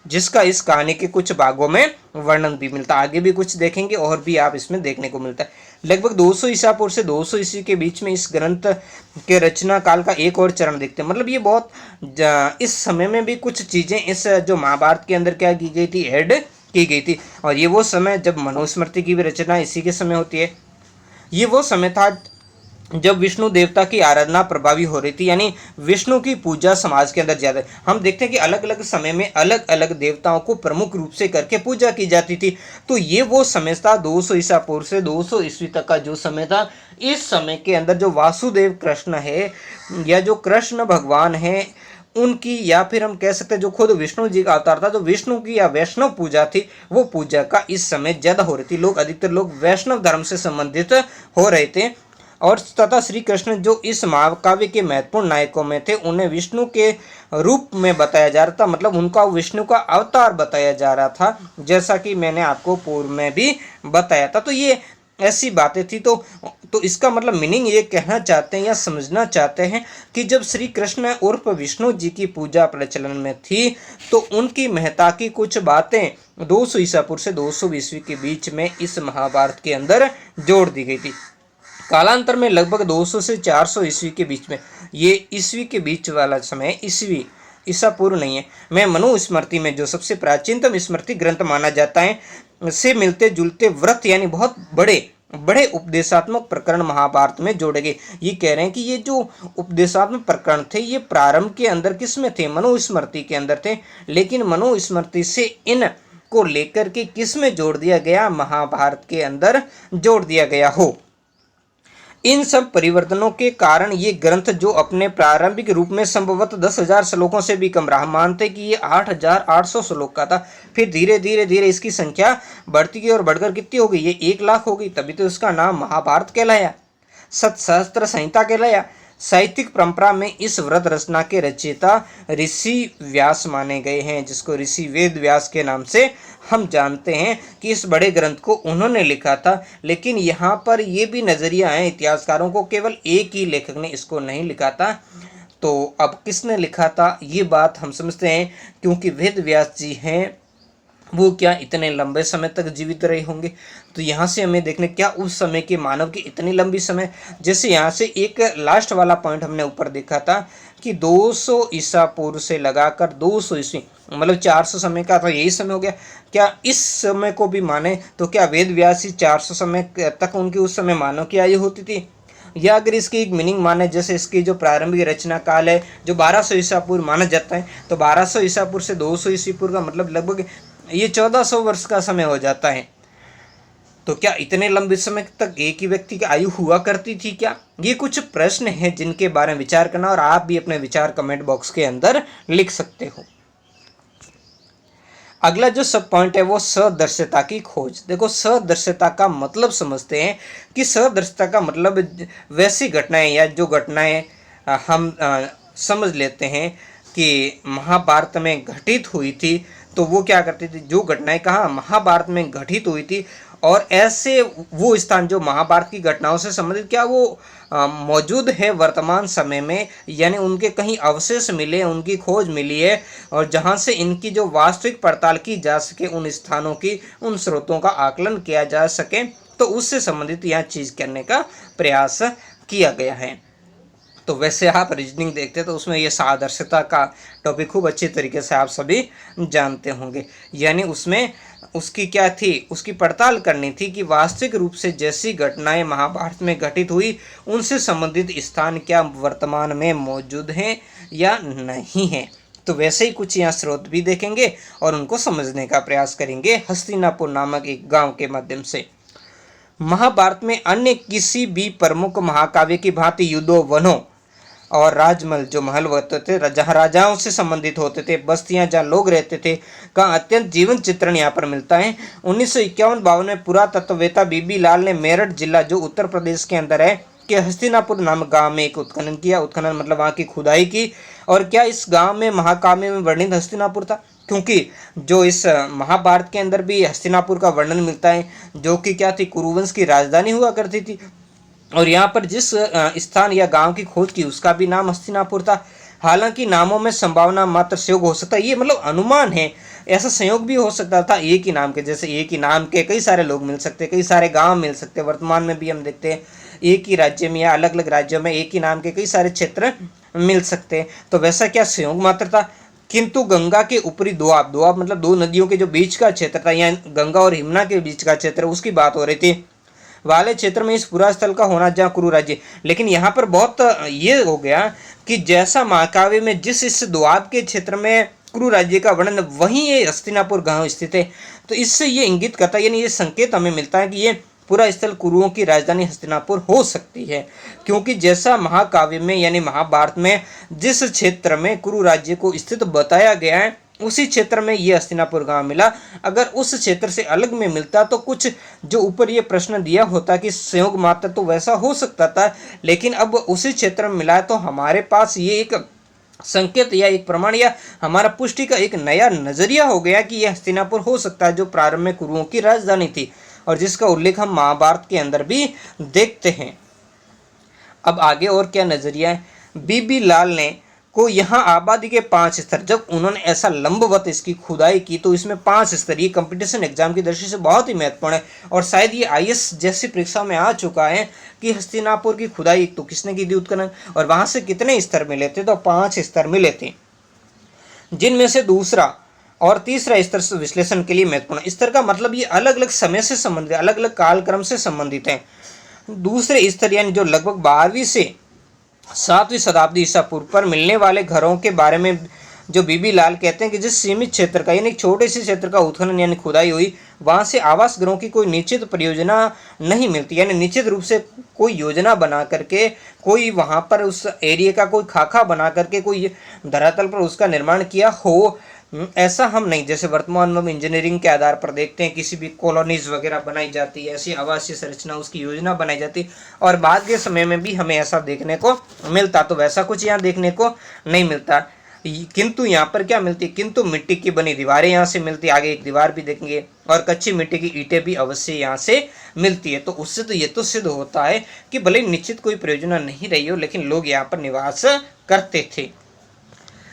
जिसका इस कहानी के कुछ भागों में वर्णन भी मिलता है। आगे भी कुछ देखेंगे और भी आप इसमें देखने को मिलता है। लगभग 200 ईसा पूर्व से 200 ईस्वी के बीच में इस ग्रंथ के रचना काल का एक और चरण देखते हैं। मतलब ये बहुत इस समय में भी कुछ चीज़ें इस जो महाभारत के अंदर क्या की गई थी, ऐड की गई थी। और ये वो समय जब मनुस्मृति की भी रचना इसी के समय होती है। ये वो समय था जब विष्णु देवता की आराधना प्रभावी हो रही थी, यानी विष्णु की पूजा समाज के अंदर ज़्यादा। हम देखते हैं कि अलग अलग समय में अलग अलग देवताओं को प्रमुख रूप से करके पूजा की जाती थी। तो ये वो समय था 200 ईसा पूर्व से 200 ईस्वी तक का जो समय था। इस समय के अंदर जो वासुदेव कृष्ण है या जो कृष्ण भगवान है उनकी, या फिर हम कह सकते हैं जो खुद विष्णु जी का अवतार था, जो विष्णु की या वैष्णव पूजा थी, वो पूजा का इस समय ज़्यादा हो रही थी। लोग, अधिकतर लोग वैष्णव धर्म से संबंधित हो रहे थे। और तथा श्री कृष्ण जो इस महाकाव्य के महत्वपूर्ण नायकों में थे, उन्हें विष्णु के रूप में बताया जा रहा था। मतलब उनका विष्णु का अवतार बताया जा रहा था, जैसा कि मैंने आपको पूर्व में भी बताया था। तो ये ऐसी बातें थी। तो इसका मतलब मीनिंग ये कहना चाहते हैं या समझना चाहते हैं कि जब श्री कृष्ण उर्फ विष्णु जी की पूजा प्रचलन में थी, तो उनकी महत्ता की कुछ बातें 200 ईसा पूर्व से 200 ईस्वी के बीच में इस महाभारत के अंदर जोड़ दी गई थी। कालांतर में लगभग 200 से 400 ईस्वी के बीच में, ये ईस्वी के बीच वाला समय ईस्वी ईसा पूर्व नहीं है, मैं मनुस्मृति में जो सबसे प्राचीनतम स्मृति ग्रंथ माना जाता है से मिलते जुलते व्रत यानी बहुत बड़े बड़े उपदेशात्मक प्रकरण महाभारत में जोड़े गए। ये कह रहे हैं कि ये जो उपदेशात्मक प्रकरण थे, ये प्रारंभ के अंदर किस में थे, मनुस्मृति के अंदर थे। लेकिन मनुस्मृति से इन को लेकर के किस में जोड़ दिया गया, महाभारत के अंदर जोड़ दिया गया हो। इन सब परिवर्तनों के कारण ये ग्रंथ, जो अपने प्रारंभिक रूप में संभवतः 10,000 श्लोकों से भी कम रहा, मानते कि ये 8,800 श्लोक का था, फिर धीरे धीरे धीरे इसकी संख्या बढ़ती गई और बढ़कर कितनी हो गई, ये 1,00,000 हो गई। तभी तो इसका नाम महाभारत कहलाया, सतसहस्त्र संहिता कहलाया। साहित्यिक परंपरा में इस व्रत रचना के रचयिता ऋषि व्यास माने गए हैं, जिसको ऋषि वेद व्यास के नाम से हम जानते हैं कि इस बड़े ग्रंथ को उन्होंने लिखा था। लेकिन यहाँ पर ये भी नज़रिया है इतिहासकारों को, केवल एक ही लेखक ने इसको नहीं लिखा था। तो अब किसने लिखा था, ये बात हम समझते हैं, क्योंकि वेद व्यास जी हैं वो क्या इतने लंबे समय तक जीवित रहे होंगे। तो यहाँ से हमें देखने क्या उस समय के मानव की इतनी लंबी समय, जैसे यहाँ से एक लास्ट वाला पॉइंट हमने ऊपर देखा था कि 200 ईसा पूर्व से लगाकर 200 ईस्वी, मतलब 400 समय का था, यही समय हो गया। क्या इस समय को भी माने तो क्या वेद व्यास 400 समय तक उनकी उस समय मानव की आयु होती थी, या अगर इसकी एक मीनिंग माने, जैसे इसकी जो प्रारंभिक रचना काल है जो 1200 ईसा पूर्व माना जाता है, तो 1200 ईसा पूर्व से 200 ईस्वी पूर्व का मतलब लगभग ये 1400 वर्ष का समय हो जाता है। तो क्या इतने लंबे समय तक एक ही व्यक्ति की आयु हुआ करती थी क्या? ये कुछ प्रश्न हैं जिनके बारे में विचार करना, और आप भी अपने विचार कमेंट बॉक्स के अंदर लिख सकते हो। अगला जो सब पॉइंट है वो सदृश्यता की खोज। देखो, सदृश्यता का मतलब समझते हैं कि सदृश्यता का मतलब वैसी घटनाएं या जो घटनाएं हम समझ लेते हैं कि महाभारत में घटित हुई थी, तो वो क्या करती थी, जो घटनाएं कहाँ महाभारत में घटित हुई थी, और ऐसे वो स्थान जो महाभारत की घटनाओं से संबंधित क्या वो मौजूद है वर्तमान समय में, यानी उनके कहीं अवशेष मिले, उनकी खोज मिली है, और जहाँ से इनकी जो वास्तविक पड़ताल की जा सके, उन स्थानों की, उन स्रोतों का आकलन किया जा सके, तो उससे संबंधित यह चीज़ करने का प्रयास किया गया है। तो वैसे आप रीजनिंग देखते तो उसमें ये सादृश्यता का टॉपिक खूब अच्छी तरीके से आप सभी जानते होंगे। यानी उसमें उसकी क्या थी, उसकी पड़ताल करनी थी कि वास्तविक रूप से जैसी घटनाएं महाभारत में घटित हुई उनसे संबंधित स्थान क्या वर्तमान में मौजूद हैं या नहीं हैं। तो वैसे ही कुछ यहाँ स्रोत भी देखेंगे और उनको समझने का प्रयास करेंगे हस्तिनापुर नामक एक गाँव के माध्यम से। महाभारत में अन्य किसी भी प्रमुख महाकाव्य की भांति युद्धों, वनों और राजमहल, जो महल होते थे जहाँ राजाओं से संबंधित होते थे, बस्तियां जहाँ लोग रहते थे, का अत्यंत जीवन चित्रण यहाँ पर मिलता है। 1951-52 में पुरातत्ववेत्ता बीबी लाल ने मेरठ जिला, जो उत्तर प्रदेश के अंदर है, के हस्तिनापुर नामक गांव में एक उत्खनन किया। उत्खनन मतलब वहाँ की खुदाई की। और क्या इस गांव में महाकाव्य में वर्णित हस्तिनापुर था? क्योंकि जो इस महाभारत के अंदर भी हस्तिनापुर का वर्णन मिलता है, जो कि क्या थी, कुरुवंश की राजधानी हुआ करती थी। और यहाँ पर जिस स्थान या गांव की खोज की उसका भी नाम हस्तिनापुर था। हालांकि नामों में संभावना मात्र संयोग हो सकता है, ये मतलब अनुमान है, ऐसा संयोग भी हो सकता था एक ही नाम के, जैसे एक ही नाम के कई सारे लोग मिल सकते, कई सारे गांव मिल सकते। वर्तमान में भी हम देखते हैं एक ही राज्य में या अलग अलग राज्यों में एक ही नाम के कई सारे क्षेत्र मिल सकते हैं। तो वैसा क्या संयोग मात्र था? किंतु गंगा के ऊपरी दोआब, दोआब मतलब दो नदियों के जो बीच का क्षेत्र था, या गंगा और यमुना के बीच का क्षेत्र, उसकी बात हो रही थी, वाले क्षेत्र में इस पूरा स्थल का होना जहाँ कुरु राज्य। लेकिन यहाँ पर बहुत ये हो गया कि जैसा महाकाव्य में जिस इस दोआब के क्षेत्र में कुरु राज्य का वर्णन, वहीं ये हस्तिनापुर गांव स्थित है। तो इससे ये इंगित करता है, यानी ये संकेत हमें मिलता है कि ये पूरा स्थल कुरुओं की राजधानी हस्तिनापुर हो सकती है, क्योंकि जैसा महाकाव्य में यानी महाभारत में जिस क्षेत्र में कुरु राज्य को स्थित बताया गया है, उसी क्षेत्र में ये हस्तिनापुर गांव मिला। अगर उस क्षेत्र से अलग में मिलता तो कुछ जो ऊपर ये प्रश्न दिया होता कि संयोग मात्र, तो वैसा हो सकता था। लेकिन अब उसी क्षेत्र में मिला तो हमारे पास ये एक संकेत या एक प्रमाण या हमारा पुष्टि का एक नया नजरिया हो गया कि यह हस्तिनापुर हो सकता है, जो प्रारंभ में कुरुओं की राजधानी थी और जिसका उल्लेख हम महाभारत के अंदर भी देखते हैं। अब आगे और क्या नजरिया है? बीबी लाल ने को यहाँ आबादी के 5 स्तर, जब उन्होंने ऐसा लंबवत इसकी खुदाई की तो इसमें 5 स्तर, ये कंपटीशन एग्जाम की दृष्टि से बहुत ही महत्वपूर्ण है। और शायद ये IAS जैसी परीक्षा में आ चुका है कि हस्तिनापुर की खुदाई तो किसने की थी, उत्खनन, और वहां से कितने स्तर मिले थे? तो 5 स्तर मिले थे, जिनमें से दूसरा और तीसरा स्तर विश्लेषण के लिए महत्वपूर्ण। स्तर का मतलब ये अलग अलग समय से संबंधित, अलग अलग कालक्रम से संबंधित है। दूसरे स्तर यानी जो लगभग 12वीं से 7वीं शताब्दी ईसा पूर्व पर मिलने वाले घरों के बारे में जो बीबी लाल कहते हैं कि जिस सीमित क्षेत्र का यानी छोटे से क्षेत्र का उत्खनन यानी खुदाई हुई, वहां से आवास गृहों की कोई निश्चित परियोजना नहीं मिलती, यानी निश्चित रूप से कोई योजना बना करके कोई वहां पर उस एरिया का कोई खाका बना करके कोई धरातल पर उसका निर्माण किया हो, ऐसा हम नहीं। जैसे वर्तमान में इंजीनियरिंग के आधार पर देखते हैं किसी भी कॉलोनीज वगैरह बनाई जाती है, ऐसी आवासीय संरचना उसकी योजना बनाई जाती है, और बाद के समय में भी हमें ऐसा देखने को मिलता। तो वैसा कुछ यहाँ देखने को नहीं मिलता। किंतु यहाँ पर क्या मिलती है? किंतु मिट्टी की बनी दीवारें यहाँ से मिलती है, आगे एक दीवार भी देखेंगे, और कच्ची मिट्टी की ईंटें भी अवश्य यहाँ से मिलती है। तो उससे तो ये तो सिद्ध होता है कि भले निश्चित कोई परियोजना नहीं रही हो, लेकिन लोग यहाँ पर निवास करते थे।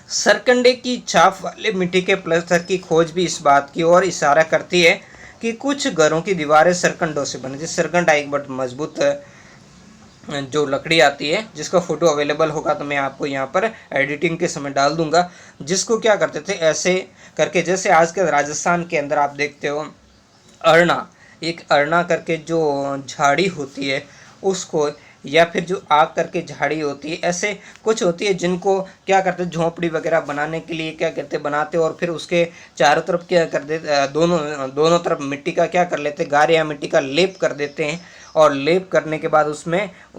सरकंडे की छाप वाले मिट्टी के प्लास्टर की खोज भी इस बात की ओर इशारा करती है कि कुछ घरों की दीवारें सरकंडों से बनी थी। सरकंडा एक बहुत मजबूत जो लकड़ी आती है, जिसका फोटो अवेलेबल होगा तो मैं आपको यहाँ पर एडिटिंग के समय डाल दूंगा, जिसको क्या करते थे ऐसे करके, जैसे आज के राजस्थान के अंदर आप देखते हो अरना, एक अरना करके जो झाड़ी होती है उसको, या फिर जो आग करके झाड़ी होती है, ऐसे कुछ होती है जिनको क्या करते हैं झोंपड़ी वगैरह बनाने के लिए क्या करते बनाते, और फिर उसके चारों तरफ क्या कर देते, दोनों तरफ मिट्टी का क्या कर लेते, गारे या मिट्टी का लेप कर देते हैं, और लेप करने के बाद उस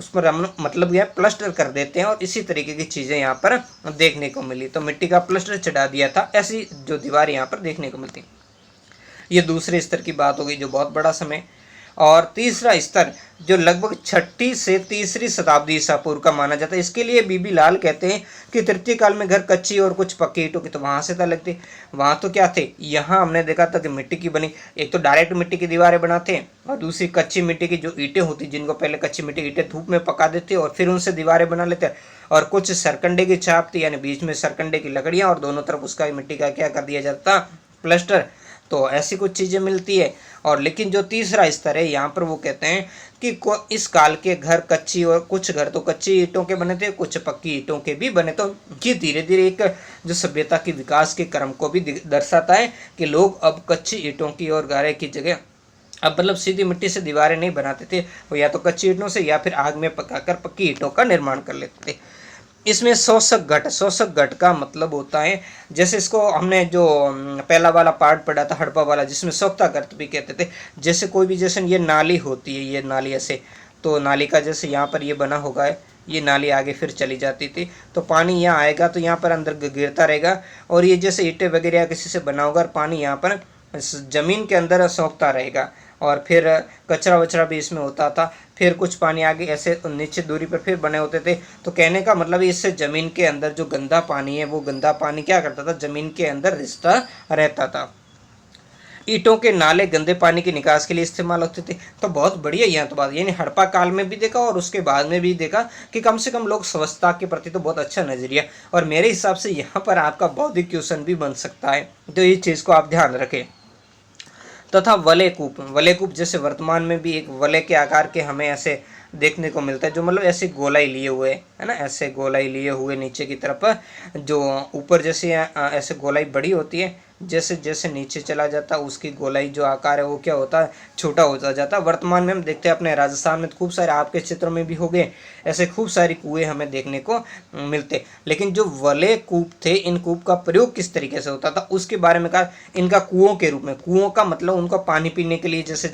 पर हम मतलब यह प्लास्टर कर देते हैं। और इसी तरीके की चीज़ें यहाँ पर देखने को मिली। तो मिट्टी का प्लास्टर चढ़ा दिया था, ऐसी जो दीवार यहाँ पर देखने को मिलती। ये दूसरे स्तर की बात हो गई, जो बहुत बड़ा समय। और तीसरा स्तर जो लगभग 6ठी से 3री शताब्दी ईसा पूर्व का माना जाता है, इसके लिए बीबी लाल कहते हैं कि तृतीय काल में घर कच्ची और कुछ पक्की ईंटों की, तो वहाँ से था लगते, वहाँ तो क्या थे, यहाँ हमने देखा था कि मिट्टी की बनी, एक तो डायरेक्ट मिट्टी की दीवारें बनाते और दूसरी कच्ची मिट्टी की जो ईंटें होती, जिनको पहले कच्ची मिट्टी की ईंटें धूप में पका देते और फिर उनसे दीवारें बना लेते, और कुछ सरकंडे की छाप थी, यानी बीच में सरकंडे की लकड़ियाँ और दोनों तरफ उसका मिट्टी का क्या कर दिया जाता, प्लास्टर। तो ऐसी कुछ चीज़ें मिलती है। और लेकिन जो तीसरा स्तर है यहाँ पर वो कहते हैं कि इस काल के घर कच्ची, और कुछ घर तो कच्ची ईंटों के बने थे, कुछ पक्की ईंटों के भी बने। तो ये धीरे धीरे एक जो सभ्यता के विकास के क्रम को भी दर्शाता है कि लोग अब कच्ची ईंटों की और गारे की जगह अब मतलब सीधी मिट्टी से दीवारें नहीं बनाते थे, वो या तो कच्ची ईंटों से या फिर आग में पकाकर पक्की ईंटों का निर्माण कर लेते थे। इसमें शोषक घट का मतलब होता है, जैसे इसको हमने जो पहला वाला पार्ट पढ़ा था हड़प्पा वाला, जिसमें सोख्ता घट भी कहते थे। जैसे कोई भी, जैसे ये नाली होती है, ये नाली ऐसे, तो नाली का जैसे यहाँ पर ये बना होगा है, ये नाली आगे फिर चली जाती थी, तो पानी यहाँ आएगा तो यहाँ पर अंदर गिरता रहेगा, और ये जैसे ईंटें वगैरह किसी से बना होगा, और पानी यहाँ पर ज़मीन के अंदर सोखता रहेगा, और फिर कचरा वचरा भी इसमें होता था, फिर कुछ पानी आगे ऐसे नीचे दूरी पर फिर बने होते थे। तो कहने का मतलब इससे ज़मीन के अंदर जो गंदा पानी है, वो गंदा पानी क्या करता था, ज़मीन के अंदर रिश्ता रहता था। ईंटों के नाले गंदे पानी की निकास के लिए इस्तेमाल होते थे। तो बहुत बढ़िया यहाँ तो बात, यानी हड़प्पा काल में भी देखा और उसके बाद में भी देखा कि कम से कम लोग स्वच्छता के प्रति तो बहुत अच्छा नज़रिया, और मेरे हिसाब से यहाँ पर आपका बौद्धिक क्वेश्चन भी बन सकता है, तो ये चीज़ को आप ध्यान रखें। तथा वलय कूप जैसे वर्तमान में भी एक वलय के आकार के हमें ऐसे देखने को मिलता है, जो मतलब ऐसे गोलाई लिए हुए है ना, ऐसे गोलाई लिए हुए नीचे की तरफ, जो ऊपर जैसे ऐसे गोलाई बड़ी होती है, जैसे जैसे नीचे चला जाता उसकी गोलाई जो आकार है वो क्या होता है, छोटा होता जाता है। वर्तमान में हम देखते हैं अपने राजस्थान में खूब सारे, आपके क्षेत्रों में भी हो गए ऐसे खूब सारे कुएं हमें देखने को मिलते। लेकिन जो वलय कूप थे, इन कूप का प्रयोग किस तरीके से होता था उसके बारे में कहा। इनका कुओं के रूप में, कुओं का मतलब उनका पानी पीने के लिए, जैसे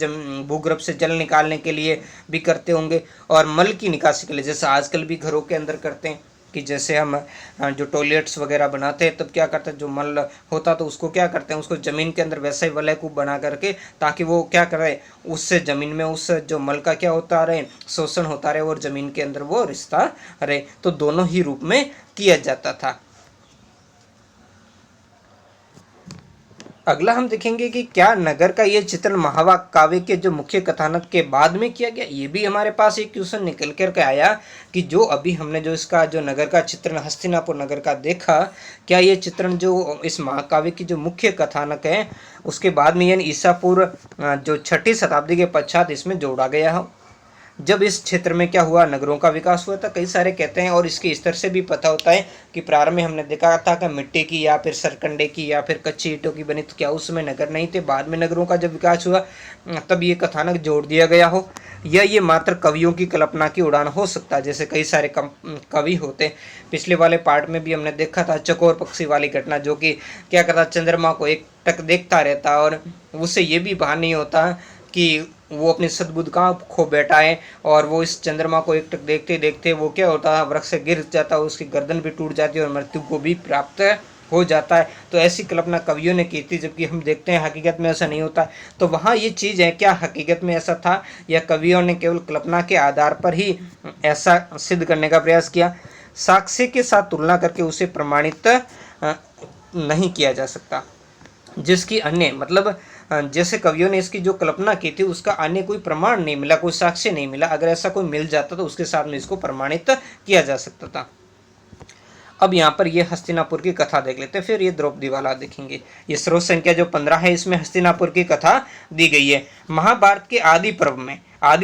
भूगर्भ से जल निकालने के लिए भी करते होंगे, और मल की निकासी के लिए, जैसे आजकल भी घरों के अंदर करते हैं कि जैसे हम जो टॉयलेट्स वगैरह बनाते हैं तब क्या करते हैं, जो मल होता तो उसको क्या करते हैं, उसको ज़मीन के अंदर वैसे ही वलय कूप बना करके, ताकि वो क्या करे, उससे ज़मीन में उस जो मल का क्या होता रहे, शोषण होता रहे, और ज़मीन के अंदर वो रिश्ता रहे। तो दोनों ही रूप में किया जाता था। अगला हम देखेंगे कि क्या नगर का ये चित्रण महाकाव्य के जो मुख्य कथानक के बाद में किया गया। ये भी हमारे पास एक क्वेश्चन निकल कर के आया कि जो अभी हमने जो इसका जो नगर का चित्रण हस्तिनापुर नगर का देखा, क्या ये चित्रण जो इस महाकाव्य की जो मुख्य कथानक है उसके बाद में, यानी ईसा पूर्व जो 6ठी शताब्दी के पश्चात इसमें जोड़ा गया हो, जब इस क्षेत्र में क्या हुआ, नगरों का विकास हुआ था। कई सारे कहते हैं, और इसके स्तर से भी पता होता है कि प्रारंभ में हमने देखा था कि मिट्टी की या फिर सरकंडे की या फिर कच्ची ईंटों की बनी, तो क्या उसमें नगर नहीं थे। बाद में नगरों का जब विकास हुआ तब ये कथानक जोड़ दिया गया हो, या ये मात्र कवियों की कल्पना की उड़ान हो सकता है। जैसे कई सारे कवि होते, पिछले वाले पार्ट में भी हमने देखा था चकोर पक्षी वाली घटना, जो कि क्या करता, चंद्रमा को एक टक देखता रहता, और उससे ये भी भान नहीं होता कि वो अपनी सद्बुद्ध कहाँ खो बैठा है, और वो इस चंद्रमा को एक टक देखते देखते वो क्या होता है, वृक्ष से गिर जाता है, उसकी गर्दन भी टूट जाती है और मृत्यु को भी प्राप्त हो जाता है। तो ऐसी कल्पना कवियों ने की थी, जबकि हम देखते हैं हकीकत में ऐसा नहीं होता। तो वहाँ ये चीज़ है, क्या हकीकत में ऐसा था या कवियों ने केवल कल्पना के आधार पर ही ऐसा सिद्ध करने का प्रयास किया। साक्ष्य के साथ तुलना करके उसे प्रमाणित नहीं किया जा सकता, जिसकी अन्य मतलब जैसे कवियों ने इसकी जो कल्पना की थी उसका अन्य कोई प्रमाण नहीं मिला, कोई साक्ष्य नहीं मिला। अगर ऐसा कोई मिल जाता तो उसके साथ में इसको प्रमाणित किया जा सकता था। अब यहाँ पर ये हस्तिनापुर की कथा देख लेते हैं, फिर ये द्रौपदी वाला देखेंगे। ये स्रोत संख्या जो 15 है, इसमें हस्तिनापुर की कथा दी गई है। महाभारत के आदि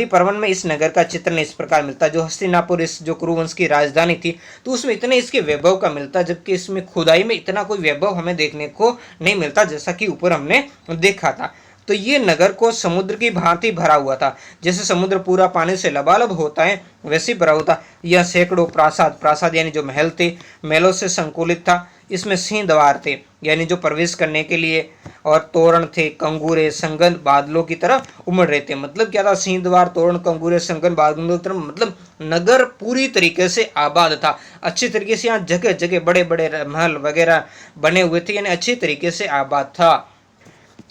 पर्व में इस नगर का चित्रण इस प्रकार मिलता है। जो हस्तिनापुर इस जो कुरुवंश की राजधानी थी, तो उसमें इतने इसके वैभव का मिलता है, जबकि इसमें खुदाई में इतना कोई वैभव हमें देखने को नहीं मिलता, जैसा कि ऊपर हमने देखा था। तो ये नगर को समुद्र की भांति भरा हुआ था। जैसे समुद्र पूरा पानी से लबालब होता है वैसे ही भरा हुआ था। यह सैकड़ों प्रासाद यानी जो महल थे, महलों से संकुलित था। इसमें सिंह द्वार थे, यानी जो प्रवेश करने के लिए, और तोरण थे, कंगूरे संगन बादलों की तरह उमड़ रहे थे। मतलब क्या था, सिंह द्वार, तोरण, कंगूरे, संगन बादलों की तरह, मतलब नगर पूरी तरीके से आबाद था। अच्छी तरीके से यहाँ जगह जगह बड़े बड़े महल वगैरह बने हुए थे, यानी अच्छी तरीके से आबाद था।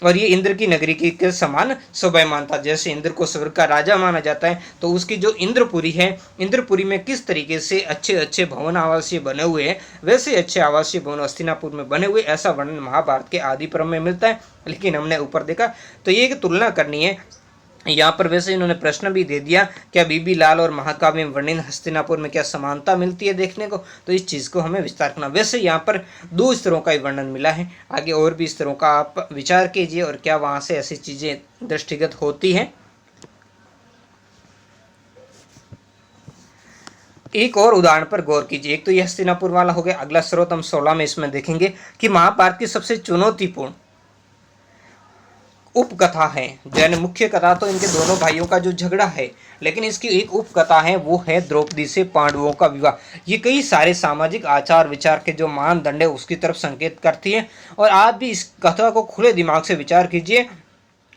और ये इंद्र की नगरी के समान शोभायमान था। जैसे इंद्र को स्वर्ग का राजा माना जाता है, तो उसकी जो इंद्रपुरी है, इंद्रपुरी में किस तरीके से अच्छे अच्छे भवन आवासीय बने हुए हैं, वैसे अच्छे आवासीय भवन हस्तिनापुर में बने हुए, ऐसा वर्णन महाभारत के आदि पर्व में मिलता है। लेकिन हमने ऊपर देखा तो ये एक तुलना करनी है। यहाँ पर वैसे इन्होंने प्रश्न भी दे दिया, क्या बीबी लाल और महाकाव्य में वर्णित हस्तिनापुर में क्या समानता मिलती है देखने को, तो इस चीज़ को हमें विस्तार करना। वैसे यहाँ पर 2 स्तरों का ही वर्णन मिला है, आगे और भी स्तरों का आप विचार कीजिए, और क्या वहाँ से ऐसी चीज़ें दृष्टिगत होती हैं। एक और उदाहरण पर गौर कीजिए। एक तो यह हस्तिनापुर वाला हो गया। अगला स्रोत हम 16 में इसमें देखेंगे कि महाभारत की सबसे चुनौतीपूर्ण उपकथा है, यानी मुख्य कथा तो इनके दोनों भाइयों का जो झगड़ा है, लेकिन इसकी एक उपकथा है, वो है द्रौपदी से पांडवों का विवाह। ये कई सारे सामाजिक आचार विचार के जो मानदंड है उसकी तरफ संकेत करती है। और आप भी इस कथा को खुले दिमाग से विचार कीजिए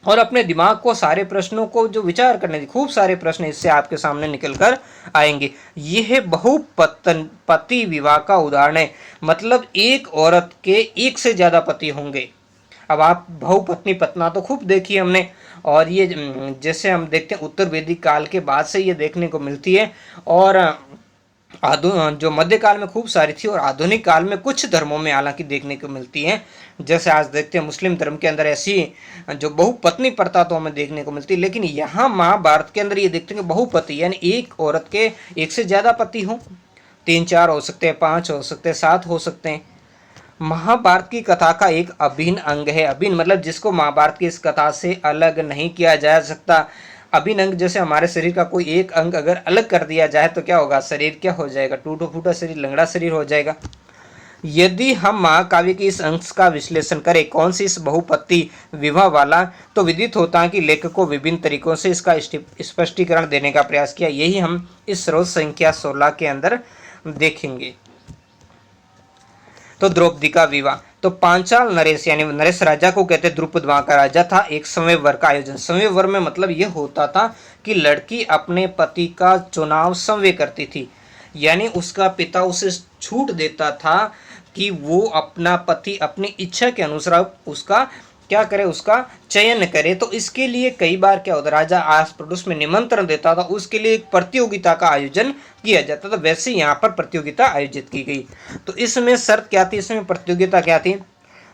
और अपने दिमाग को सारे प्रश्नों को जो विचार करने दी, खूब सारे प्रश्न इससे आपके सामने निकल कर आएंगे। यह पति विवाह का उदाहरण है, मतलब एक औरत के एक से ज्यादा पति होंगे। अब आप बहुपत्नी पतना तो खूब देखी हमने, और ये जैसे हम देखते हैं उत्तर वैदिक काल के बाद से ये देखने को मिलती है, और जो मध्यकाल में खूब सारी थी, और आधुनिक काल में कुछ धर्मों में हालांकि देखने को मिलती है। जैसे आज देखते हैं मुस्लिम धर्म के अंदर ऐसी जो बहुपत्नी प्रथा तो हमें देखने को मिलती है, लेकिन यहाँ महाभारत के अंदर ये देखते हैं कि बहुपति यानी एक औरत के एक से ज्यादा पति हो, 3-4 हो सकते हैं, 5 हो सकते हैं, 7 हो सकते हैं। महाभारत की कथा का एक अभिन्न अंग है। अभिन्न मतलब जिसको महाभारत की इस कथा से अलग नहीं किया जा सकता। अभिन्न अंग जैसे हमारे शरीर का कोई एक अंग अगर अलग कर दिया जाए तो क्या होगा, शरीर क्या हो जाएगा, टूटा फूटा शरीर, लंगड़ा शरीर हो जाएगा। यदि हम महाकाव्य के इस अंश का विश्लेषण करें, कौन सी इस बहुपत्ति विवाह वाला, तो विदित होता है कि लेखक को विभिन्न तरीकों से इसका स्पष्टीकरण देने का प्रयास किया। यही हम इस स्रोत संख्या 16 के अंदर देखेंगे। तो द्रौपदी का विवाह, तो पांचाल नरेश यानी नरेश राजा को कहते, द्रुपद वहां का राजा था। एक संवयवर का आयोजन, संवयवर में मतलब यह होता था कि लड़की अपने पति का चुनाव संवय करती थी, यानी उसका पिता उसे छूट देता था कि वो अपना पति अपनी इच्छा के अनुसार उसका क्या करे, उसका चयन करे। तो इसके लिए कई बार क्या होता, राजा आस पड़ोस में निमंत्रण देता था, उसके लिए एक प्रतियोगिता का आयोजन किया जाता था। वैसे यहाँ पर प्रतियोगिता आयोजित की गई। तो इसमें शर्त क्या थी, इसमें प्रतियोगिता क्या थी,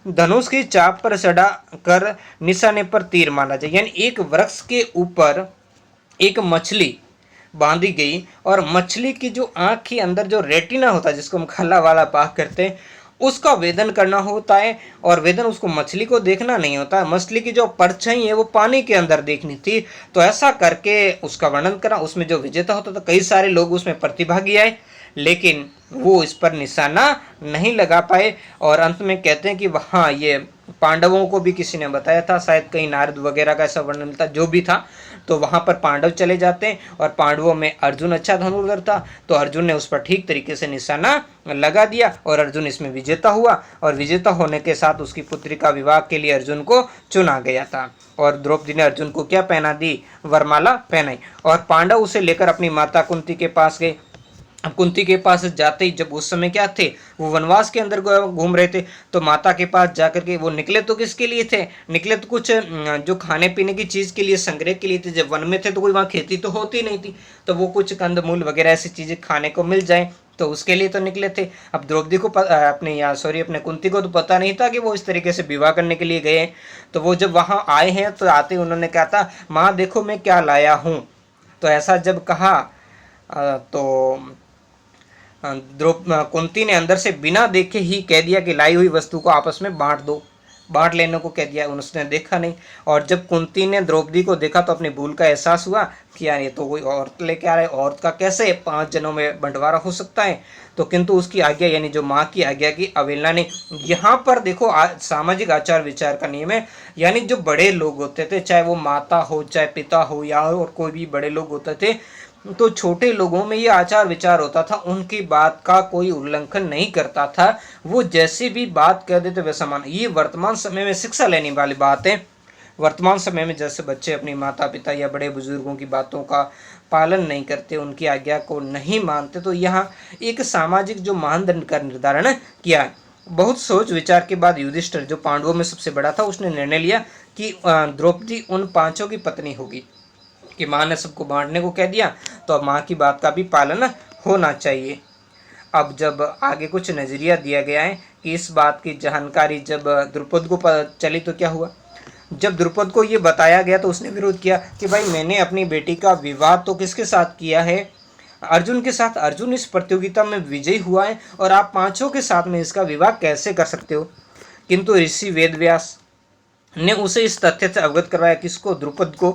धनुष की चाप पर चढ़ा कर निशाने पर तीर मारा जाए, यानी एक वृक्ष के ऊपर एक मछली बांधी गई, और मछली की जो आंख के अंदर जो रेटिना होता है, जिसको हम खला वाला पाक करते हैं, उसका वेदन करना होता है। और वेदन उसको मछली को देखना नहीं होता है, मछली की जो परछाई है वो पानी के अंदर देखनी थी। तो ऐसा करके उसका वर्णन करा। उसमें जो विजेता होता था, कई सारे लोग उसमें प्रतिभागी आए, लेकिन वो इस पर निशाना नहीं लगा पाए। और अंत में कहते हैं कि वहाँ ये पांडवों को भी किसी ने बताया था, शायद कहीं नारद वगैरह का ऐसा वर्णन मिलता, जो भी था। तो वहाँ पर पांडव चले जाते हैं, और पांडवों में अर्जुन अच्छा धनुर्धर था, तो अर्जुन ने उस पर ठीक तरीके से निशाना लगा दिया, और अर्जुन इसमें विजेता हुआ। और विजेता होने के साथ उसकी पुत्री का विवाह के लिए अर्जुन को चुना गया था। और द्रौपदी ने अर्जुन को क्या पहना दी, वरमाला पहनाई। और पांडव उसे लेकर अपनी माता कुंती के पास गए। अब कुंती के पास जाते ही, जब उस समय क्या थे, वो वनवास के अंदर घूम रहे थे, तो माता के पास जाकर के वो निकले तो किसके लिए थे, निकले तो कुछ जो खाने पीने की चीज़ के लिए, संग्रह के लिए थे। जब वन में थे तो कोई वहाँ खेती तो होती नहीं थी, तो वो कुछ कंदमूल वगैरह ऐसी चीज़ें खाने को मिल जाए, तो उसके लिए तो निकले थे। अब द्रौपदी को अपने कुंती को तो पता नहीं था कि वो इस तरीके से विवाह करने के लिए गए। तो वो जब वहाँ आए हैं तो आते ही उन्होंने कहा था, माँ देखो मैं क्या लाया हूँ। तो ऐसा जब कहा तो कुंती ने अंदर से बिना देखे ही कह दिया कि लाई हुई वस्तु को आपस में बांट दो, बांट लेने को कह दिया। उसने देखा नहीं, और जब कुंती ने द्रौपदी को देखा तो अपनी भूल का एहसास हुआ कि यार ये तो कोई औरत लेके आ रहा है, औरत का कैसे 5 जनों में बंटवारा हो सकता है। तो किंतु उसकी आज्ञा यानी जो माँ की आज्ञा की अवहेलना ने। यहाँ पर देखो सामाजिक आचार विचार का नियम है, यानी जो बड़े लोग होते थे, चाहे वो माता हो, चाहे पिता हो, या और कोई भी बड़े लोग होते थे, तो छोटे लोगों में ये आचार विचार होता था, उनकी बात का कोई उल्लंघन नहीं करता था, वो जैसी भी बात कह देते वैसा मान। ये वर्तमान समय में शिक्षा लेने वाली बात है। वर्तमान समय में जैसे बच्चे अपनी माता पिता या बड़े बुजुर्गों की बातों का पालन नहीं करते, उनकी आज्ञा को नहीं मानते, तो यहाँ एक सामाजिक जो मानदंड का निर्धारण किया है। बहुत सोच विचार के बाद युधिष्ठिर जो पांडवों में सबसे बड़ा था, उसने निर्णय लिया कि द्रौपदी उन 5 की पत्नी होगी, कि माँ ने सबको बांटने को कह दिया, तो अब माँ की बात का भी पालन होना चाहिए। अब जब आगे कुछ नज़रिया दिया गया है कि इस बात की जानकारी जब द्रुपद को पता चली तो क्या हुआ। जब द्रुपद को ये बताया गया तो उसने विरोध किया कि भाई मैंने अपनी बेटी का विवाह तो किसके साथ किया है, अर्जुन के साथ। अर्जुन इस प्रतियोगिता में विजयी हुआ है, और आप 5 के साथ में इसका विवाह कैसे कर सकते हो। किंतु ऋषि वेदव्यास ने उसे इस तथ्य से अवगत करवाया, किसको, द्रुपद को,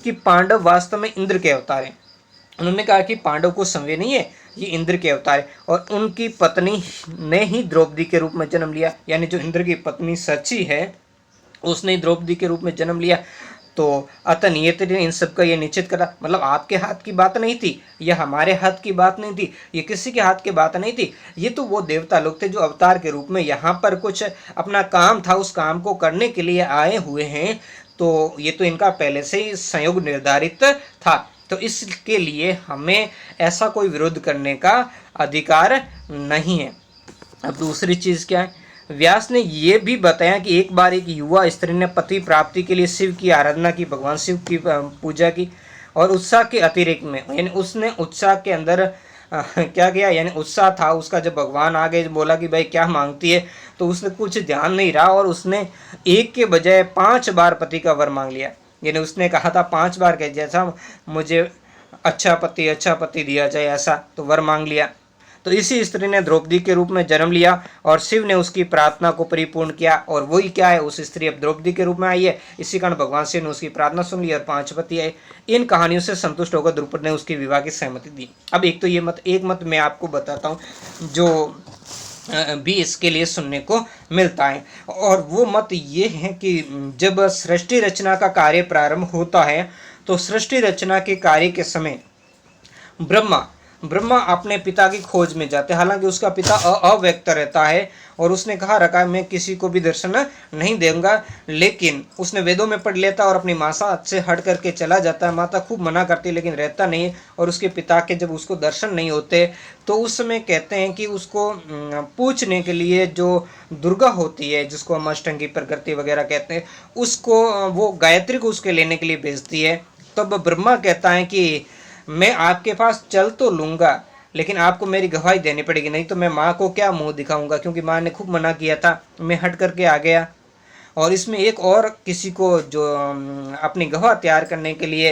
कि पांडव वास्तव में इंद्र के अवतार हैं। उन्होंने कहा कि पांडव को संवय नहीं है, ये इंद्र के अवतार है, और उनकी पत्नी ने ही द्रौपदी के रूप में जन्म लिया, यानी जो इंद्र की पत्नी सची है उसने द्रौपदी के रूप में जन्म लिया। तो अतः नियति ने इन सब का ये निश्चित करा, मतलब आपके हाथ की बात नहीं थी, यह हमारे हाथ की बात नहीं थी, ये किसी के हाथ की बात नहीं थी, ये तो वो देवता लोग थे जो अवतार के रूप में यहाँ पर कुछ अपना काम था, उस काम को करने के लिए आए हुए हैं। तो ये तो इनका पहले से ही संयोग निर्धारित था, तो इसके लिए हमें ऐसा कोई विरोध करने का अधिकार नहीं है। अब दूसरी चीज़ क्या है, व्यास ने ये भी बताया कि एक बार एक युवा स्त्री ने पति प्राप्ति के लिए शिव की आराधना की, भगवान शिव की पूजा की, और उत्साह के अतिरिक्त में, यानी उसने उत्साह के अंदर क्या किया, यानी उत्साह था उसका, जब भगवान आ गए बोला कि भाई क्या मांगती है, तो उसने कुछ ध्यान नहीं रहा और उसने एक के बजाय 5 बार पति का वर मांग लिया। यानी उसने कहा था 5 बार के जैसा मुझे अच्छा पति दिया जाए, ऐसा तो वर मांग लिया। तो इसी स्त्री ने द्रौपदी के रूप में जन्म लिया और शिव ने उसकी प्रार्थना को परिपूर्ण किया, और वही क्या है, उस स्त्री अब द्रौपदी के रूप में आई है। इसी कारण भगवान शिव ने उसकी प्रार्थना सुन ली और 5 पति आए। इन कहानियों से संतुष्ट होकर द्रुपद ने उसकी विवाह की सहमति दी। अब एक तो ये मत, एक मत मैं आपको बताता हूँ जो भी इसके लिए सुनने को मिलता है, और वो मत ये है कि जब सृष्टि रचना का कार्य प्रारंभ होता है तो सृष्टि रचना के कार्य के समय ब्रह्मा अपने पिता की खोज में जाते हैं। हालांकि उसका पिता अव्यक्त रहता है और उसने कहा रखा है मैं किसी को भी दर्शन नहीं दूंगा, लेकिन उसने वेदों में पढ़ लेता और अपनी माता से हट करके चला जाता है। माता खूब मना करती है लेकिन रहता नहीं, और उसके पिता के जब उसको दर्शन नहीं होते तो उस समय कहते हैं कि उसको पूछने के लिए जो दुर्गा होती है, जिसको हम अष्टंगी प्रकृति वगैरह कहते हैं, उसको वो गायत्री को उसके लेने के लिए भेजती है। तब ब्रह्मा कहता है कि मैं आपके पास चल तो लूँगा लेकिन आपको मेरी गवाही देनी पड़ेगी, नहीं तो मैं माँ को क्या मुंह दिखाऊंगा, क्योंकि माँ ने खूब मना किया था, मैं हट करके आ गया। और इसमें एक और किसी को जो अपनी गवाह तैयार करने के लिए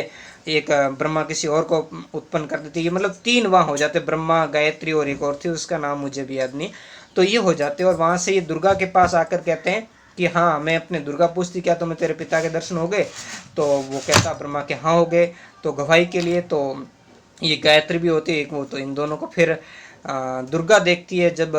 एक ब्रह्मा किसी और को उत्पन्न कर देती है, मतलब 3 वहाँ हो जाते, ब्रह्मा, गायत्री और एक और थी, उसका नाम मुझे भी याद नहीं। तो ये हो जाते और वहाँ से ये दुर्गा के पास आकर कहते हैं कि हाँ, मैं अपने दुर्गा पूछती क्या तुम्हें तेरे पिता के दर्शन हो गए, तो वो कहता ब्रह्मा के हाँ हो गए। तो गवाही के लिए तो ये गायत्री भी होती है एक, वो तो इन दोनों को फिर दुर्गा देखती है जब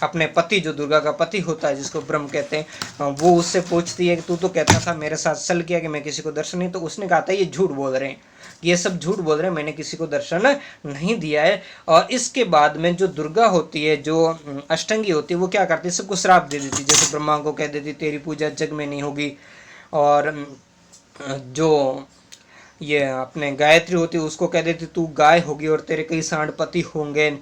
अपने पति, जो दुर्गा का पति होता है जिसको ब्रह्म कहते हैं, वो उससे पूछती है कि तू तो कहता था मेरे साथ छल किया कि मैं किसी को दर्शन नहीं, तो उसने कहा था ये झूठ बोल रहे हैं, ये सब झूठ बोल रहे हैं, मैंने किसी को दर्शन नहीं दिया है। और इसके बाद में जो दुर्गा होती है, जो अष्टंगी होती है, वो क्या करती है, सबको श्राप दे देती, जैसे ब्रह्मा को कह देती तेरी पूजा जग में नहीं होगी, और जो ये अपने गायत्री होती है उसको कह देती तू गाय होगी और तेरे कई सांड पति होंगे,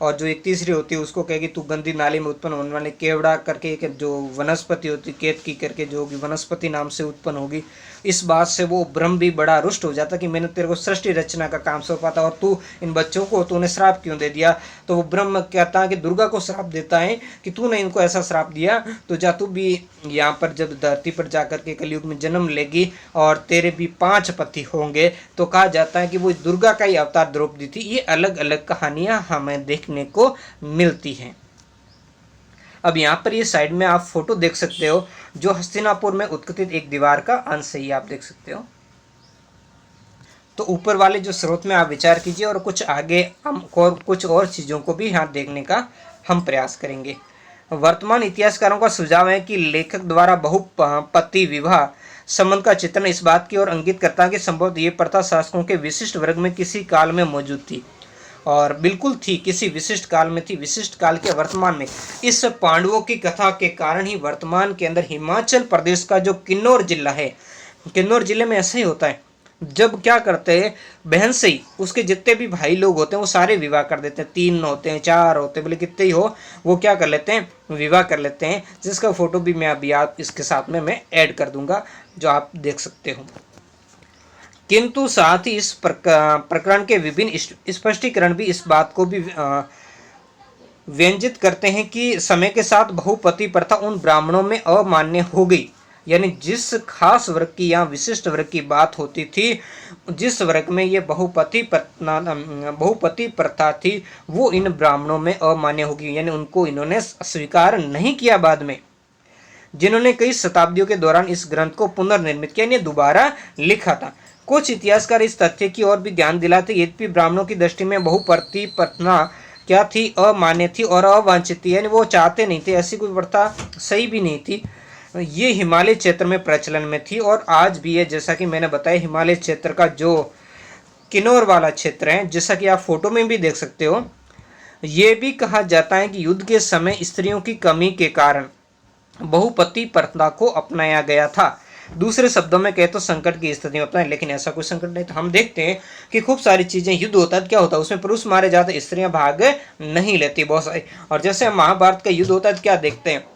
और जो एक तीसरी होती है उसको कहेगी तू गंदी नाली में उत्पन्न होने वाले केवड़ा करके एक जो वनस्पति होती केतकी करके जो होगी वनस्पति नाम से उत्पन्न होगी। इस बात से वो ब्रह्म भी बड़ा रुष्ट हो जाता कि मैंने तेरे को सृष्टि रचना का काम सौंपा था और तू इन बच्चों को तूने श्राप क्यों दे दिया। तो वो ब्रह्म कहता है कि दुर्गा को श्राप देता है कि तूने इनको ऐसा श्राप दिया, तो जा तू भी यहाँ पर जब धरती पर जाकर के कलयुग में जन्म लेगी और तेरे भी 5 पति होंगे। तो कहा जाता है कि वो दुर्गा का ही अवतार द्रौपदी थी। ये अलग अलग कहानियाँ हमें देखने को मिलती हैं। अब यहाँ पर ये साइड में आप फोटो देख सकते हो जो हस्तिनापुर में उत्कीर्णित एक दीवार का अंश है, आप देख सकते हो। तो ऊपर वाले जो स्रोत में आप विचार कीजिए और कुछ आगे हम और कुछ और चीज़ों को भी यहाँ देखने का हम प्रयास करेंगे। वर्तमान इतिहासकारों का सुझाव है कि लेखक द्वारा बहुपति विवाह संबंध का चित्रण इस बात की ओर इंगित करता है कि संभवतः ये प्रथा शासकों के विशिष्ट वर्ग में किसी काल में मौजूद थी, और बिल्कुल थी, किसी विशिष्ट काल में थी, विशिष्ट काल के वर्तमान में। इस पांडवों की कथा के कारण ही वर्तमान के अंदर हिमाचल प्रदेश का जो किन्नौर जिला है, किन्नौर जिले में ऐसा ही होता है, जब क्या करते हैं बहन से ही उसके जितने भी भाई लोग होते हैं वो सारे विवाह कर देते हैं, 3 होते हैं 4 होते हैं, बोले कितने ही हो, वो क्या कर लेते हैं विवाह कर लेते हैं, जिसका फोटो भी मैं अभी आप इसके साथ में मैं ऐड कर दूंगा जो आप देख सकते हो। किंतु साथ ही इस प्रकरण के विभिन्न स्पष्टीकरण भी इस बात को भी व्यंजित करते हैं कि समय के साथ बहुपति प्रथा उन ब्राह्मणों में अमान्य हो गई, यानी जिस खास वर्ग की या विशिष्ट वर्ग की बात होती थी, जिस वर्ग में ये बहुपति प्रथा थी वो इन ब्राह्मणों में अमान्य होगी, यानी उनको इन्होंने स्वीकार नहीं किया। बाद में जिन्होंने कई शताब्दियों के दौरान इस ग्रंथ को पुनर्निर्मित किया, यानी दोबारा लिखा था। कुछ इतिहासकार इस तथ्य की ओर भी ज्ञान दिलाते, यद्यपि ब्राह्मणों की दृष्टि में बहुपति प्रथा क्या थी, अमान्य थी और अवांछित थी, यानी वो चाहते नहीं थे, ऐसी कोई प्रथा सही भी नहीं थी। ये हिमालय क्षेत्र में प्रचलन में थी और आज भी है। जैसा कि मैंने बताया, हिमालय क्षेत्र का जो किन्नौर वाला क्षेत्र है, जैसा कि आप फोटो में भी देख सकते हो, ये भी कहा जाता है कि युद्ध के समय स्त्रियों की कमी के कारण बहुपति प्रथा को अपनाया गया था। दूसरे शब्दों में कहे तो संकट की स्थिति में अपनाए, लेकिन ऐसा कोई संकट नहीं था। हम देखते हैं कि खूब सारी चीजें, युद्ध होता है क्या होता है, उसमें पुरुष मारे जाते, स्त्रियां भाग नहीं लेती बहुत सारी। और जैसे महाभारत का युद्ध होता है, क्या देखते हैं,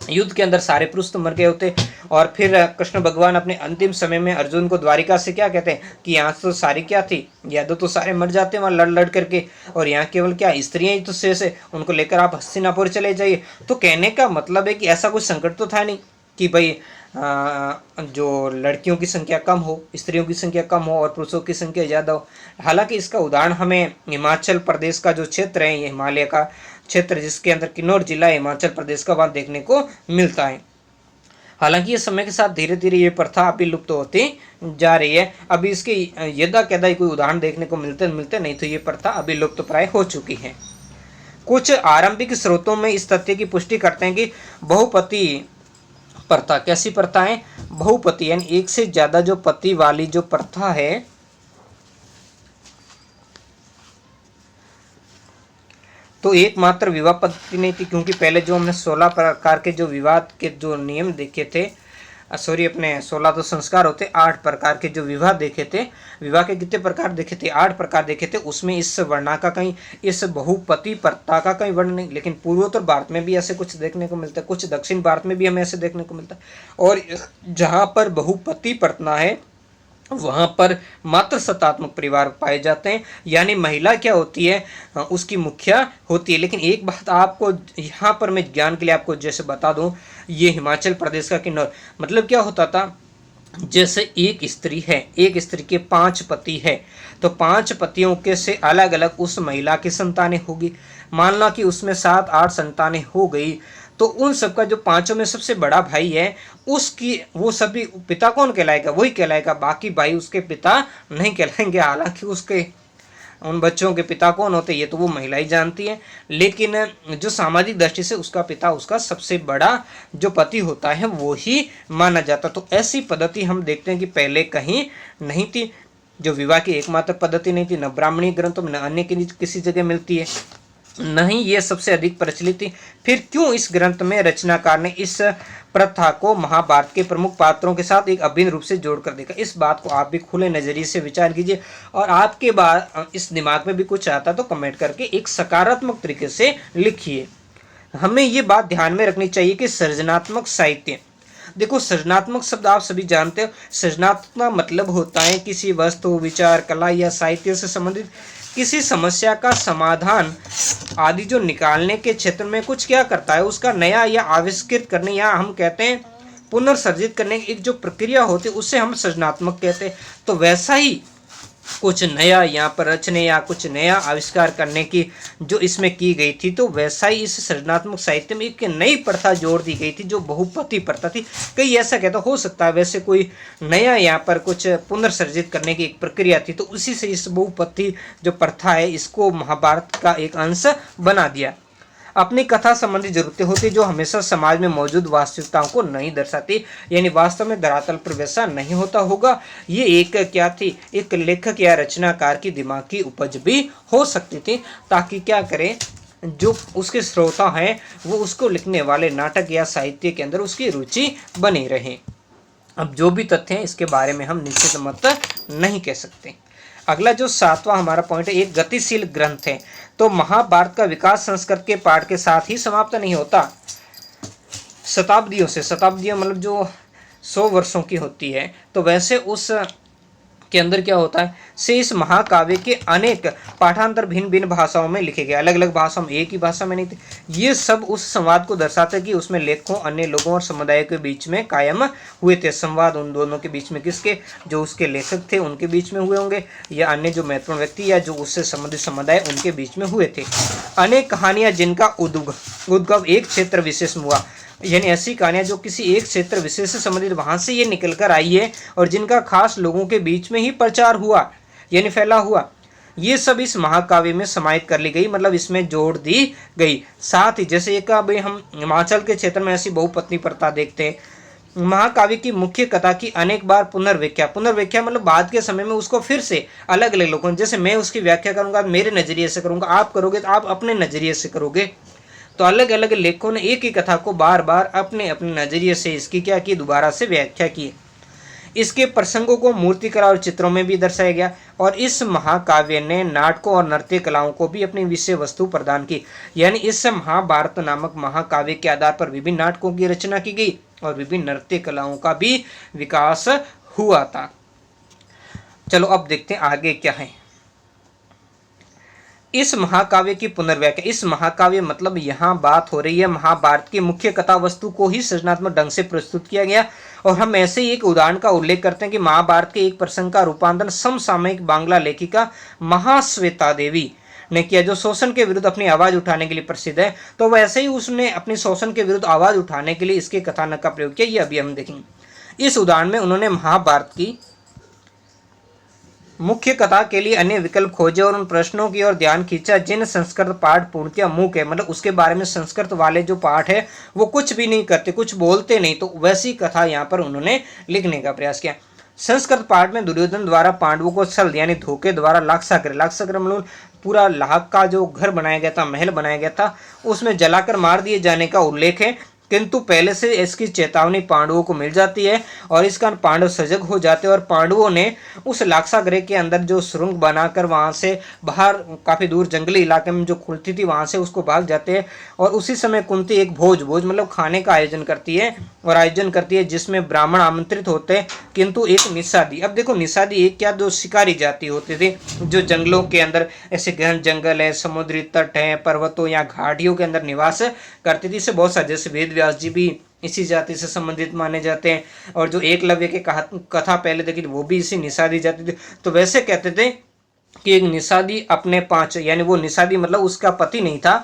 युद्ध के अंदर सारे पुरुष तो मर गए होते, और फिर कृष्ण भगवान अपने अंतिम समय में अर्जुन को द्वारिका से क्या कहते हैं कि यहाँ तो सारी क्या थी, यादव तो सारे मर जाते हैं वहाँ लड़ लड़ करके, और यहाँ केवल क्या स्त्रियां ही तो शेष है, उनको लेकर आप हस्तिनापुर चले जाइए। तो कहने का मतलब है कि ऐसा कोई संकट तो था नहीं कि भाई जो लड़कियों की संख्या कम हो, स्त्रियों की संख्या कम हो और पुरुषों की संख्या ज़्यादा हो। हालांकि इसका उदाहरण हमें हिमाचल प्रदेश का जो क्षेत्र है, ये हिमालय का क्षेत्र जिसके अंदर किन्नौर जिला हिमाचल प्रदेश का, वहाँ देखने को मिलता है। हालांकि ये समय के साथ धीरे धीरे ये प्रथा अभी लुप्त होती जा रही है। अभी इसके यदा कदा कोई उदाहरण देखने को मिलते नहीं, तो ये प्रथा अभी लुप्त प्राय हो चुकी है। कुछ आरंभिक स्रोतों में इस तथ्य की पुष्टि करते हैं कि बहुपति प्रथा, कैसी प्रथा है, बहुपति यानी एक से ज्यादा जो पति वाली जो प्रथा है, तो एकमात्र विवाह पद्धति नहीं थी। क्योंकि पहले जो हमने 16 प्रकार के जो विवाह के जो नियम देखे थे, सॉरी अपने 16 तो संस्कार होते, 8 प्रकार के जो विवाह देखे थे, विवाह के कितने प्रकार देखे थे, 8 प्रकार देखे थे। उसमें इस वर्णा का कहीं, इस बहुपति प्रथा का कहीं वर्ण नहीं। लेकिन पूर्वोत्तर भारत में भी ऐसे कुछ देखने को मिलता है, कुछ दक्षिण भारत में भी हमें ऐसे देखने को मिलता है। और जहाँ पर बहुपति प्रथा है वहाँ पर मात्र सत्तात्मक परिवार पाए जाते हैं, यानी महिला क्या होती है, उसकी मुखिया होती है। लेकिन एक बात आपको यहाँ पर मैं ज्ञान के लिए आपको जैसे बता दूं, ये हिमाचल प्रदेश का किन्नौर, मतलब क्या होता था, जैसे एक स्त्री है, एक स्त्री के 5 पति है, तो 5 पतियों के से अलग अलग उस महिला की संतानें होगी। मान लो कि उसमें 7-8 संतानें हो गई, तो उन सबका जो 5 में सबसे बड़ा भाई है, उसकी वो सभी पिता कौन कहलाएगा, वही कहलाएगा। बाकी भाई उसके पिता नहीं कहलाएंगे। हालांकि उसके उन बच्चों के पिता कौन होते ये तो वो महिला ही जानती है, लेकिन जो सामाजिक दृष्टि से उसका पिता, उसका सबसे बड़ा जो पति होता है वो ही माना जाता। तो ऐसी पद्धति हम देखते हैं कि पहले कहीं नहीं थी, जो विवाह की एकमात्र पद्धति नहीं थी, न ब्राह्मणी ग्रंथों में न अन्य किसी जगह मिलती है, नहीं ये सबसे अधिक प्रचलित थी। फिर क्यों इस ग्रंथ में रचनाकार ने इस प्रथा को महाभारत के प्रमुख पात्रों के साथ एक अभिन्न रूप से जोड़कर देखा, इस बात को आप भी खुले नजरिए से विचार कीजिए। और आपके बाद इस दिमाग में भी कुछ आता तो कमेंट करके एक सकारात्मक तरीके से लिखिए। हमें ये बात ध्यान में रखनी चाहिए कि सृजनात्मक साहित्य, देखो सृजनात्मक शब्द आप सभी जानते हो, सृजनात्मक मतलब होता है किसी वस्तु, विचार, कला या साहित्य से संबंधित किसी समस्या का समाधान आदि जो निकालने के क्षेत्र में कुछ क्या करता है, उसका नया या आविष्कृत करने, या हम कहते हैं पुनर्सर्जित करने की एक जो प्रक्रिया होती है उसे हम सृजनात्मक कहते हैं। तो वैसा ही कुछ नया यहाँ पर रचने या कुछ नया आविष्कार करने की जो इसमें की गई थी, तो वैसा ही इस सृजनात्मक साहित्य में एक नई प्रथा जोड़ दी गई थी जो बहुपति प्रथा थी। कई ऐसा कहता हो सकता है वैसे कोई नया यहाँ पर कुछ पुनर्सर्जित करने की एक प्रक्रिया थी, तो उसी से इस बहुपति जो प्रथा है इसको महाभारत का एक अंश बना दिया। अपनी कथा संबंधी जरूरतें होती जो हमेशा समाज में मौजूद वास्तविकताओं को नहीं दर्शाती, यानी वास्तव में धरातल पर वैसा नहीं होता होगा। ये एक क्या थी, एक लेखक या रचनाकार की दिमाग की उपज भी हो सकती थी, ताकि क्या करे जो उसके श्रोता हैं वो उसको लिखने वाले नाटक या साहित्य के अंदर उसकी रुचि बनी रहे। अब जो भी तथ्य हैं इसके बारे में हम निश्चित मत नहीं कह सकते। अगला जो 7वां हमारा पॉइंट है, एक गतिशील ग्रंथ है। तो महाभारत का विकास संस्कृत के पाठ के साथ ही समाप्त नहीं होता, शताब्दियों से, शताब्दियों मतलब जो 100 वर्षों की होती है, तो वैसे उस के अंदर क्या होता है से इस महाकाव्य के अनेक पाठांतर भिन्न भिन्न भाषाओं में लिखे गए, अलग अलग भाषाओं में, एक ही भाषा में नहीं थे। ये सब उस संवाद को दर्शाते कि उसमें लेखकों, अन्य लोगों और समुदाय के बीच में कायम हुए थे। संवाद उन दोनों के बीच में, किसके, जो उसके लेखक थे उनके बीच में हुए होंगे, या अन्य जो महत्वपूर्ण व्यक्ति या जो उससे संबंधित समुदाय उनके बीच में हुए थे। अनेक कहानियां जिनका उद्गम एक क्षेत्र विशेष में हुआ, यानी ऐसी कहानियां जो किसी एक क्षेत्र विशेष से संबंधित वहां से ये निकल कर आई है और जिनका खास लोगों के बीच में ही प्रचार हुआ यानी फैला हुआ, ये सब इस महाकाव्य में समाहित कर ली गई, मतलब इसमें जोड़ दी गई। साथ ही जैसे एक हम हिमाचल के क्षेत्र में ऐसी बहुपत्नी प्रथा देखते हैं, महाकाव्य की मुख्य कथा की अनेक बार पुनर्व्याख्या मतलब बाद के समय में उसको फिर से अलग अलग लोगों, जैसे मैं उसकी व्याख्या करूंगा मेरे नजरिए से करूंगा, आप करोगे तो आप अपने नजरिए से करोगे, तो अलग अलग लेखकों ने एक ही कथा को बार बार अपने अपने नजरिए से इसकी क्या की, दोबारा से व्याख्या की। इसके प्रसंगों को मूर्तिकला और चित्रों में भी दर्शाया गया और इस महाकाव्य ने नाटकों और नृत्य कलाओं को भी अपनी विषय वस्तु प्रदान की। यानी इस महाभारत नामक महाकाव्य के आधार पर विभिन्न नाटकों की रचना की गई और विभिन्न नृत्य कलाओं का भी विकास हुआ था। चलो अब देखते हैं आगे क्या है। इस महाकाव्य की पुनर्व्याख्या, इस महाकाव्य मतलब यहाँ बात हो रही है महाभारत की मुख्य कथा वस्तु को ही सृजनात्मक ढंग से प्रस्तुत किया गया। और हम ऐसे ही एक उदाहरण का उल्लेख करते हैं कि महाभारत के एक प्रसंग का रूपांतरण समसामयिक बांग्ला लेखिका महाश्वेता देवी ने किया, जो शोषण के विरुद्ध अपनी आवाज उठाने के लिए प्रसिद्ध है। तो वैसे ही उसने अपनी शोषण के विरुद्ध आवाज उठाने के लिए इसके कथानक का प्रयोग किया, ये अभी हम देखेंगे। इस उदाहरण में उन्होंने महाभारत की मुख्य कथा के लिए अन्य विकल्प खोजे और उन प्रश्नों की ओर ध्यान खींचा जिन संस्कृत पाठ पूर्णतया मूक है, मतलब उसके बारे में संस्कृत वाले जो पाठ है वो कुछ भी नहीं करते, कुछ बोलते नहीं, तो वैसी कथा यहाँ पर उन्होंने लिखने का प्रयास किया। संस्कृत पाठ में दुर्योधन द्वारा पांडवों को छल यानी धोखे द्वारा लाक्षागृह मतलब पूरा लाख का जो घर बनाया गया था, महल बनाया गया था, उसमें जलाकर मार दिए जाने का उल्लेख है, किंतु पहले से इसकी चेतावनी पांडवों को मिल जाती है और इस कारण पांडव सजग हो जाते हैं और पांडवों ने उस लाक्षागृह के अंदर जो सुरंग बनाकर वहां से बाहर काफी दूर जंगली इलाके में जो खुलती थी वहां से उसको भाग जाते हैं। और उसी समय कुंती एक भोज मतलब खाने का आयोजन करती है जिसमें ब्राह्मण आमंत्रित होते हैं, किंतु एक निषादी, अब देखो निषादी एक क्या, जो शिकारी जाति होती थी जो जंगलों के अंदर ऐसे गहन जंगल है, समुद्री तट है, पर्वतों या घाटियों के अंदर निवास करती थी। इससे बहुत सारे जैसे वेद व्यास जी भी इसी जाति से संबंधित माने जाते हैं और जो एकलव्य के कथा पहले देखी वो भी इसी निषादी जाति थी। तो वैसे कहते थे कि एक निषादी अपने 5 यानी वो निषादी मतलब उसका पति नहीं था,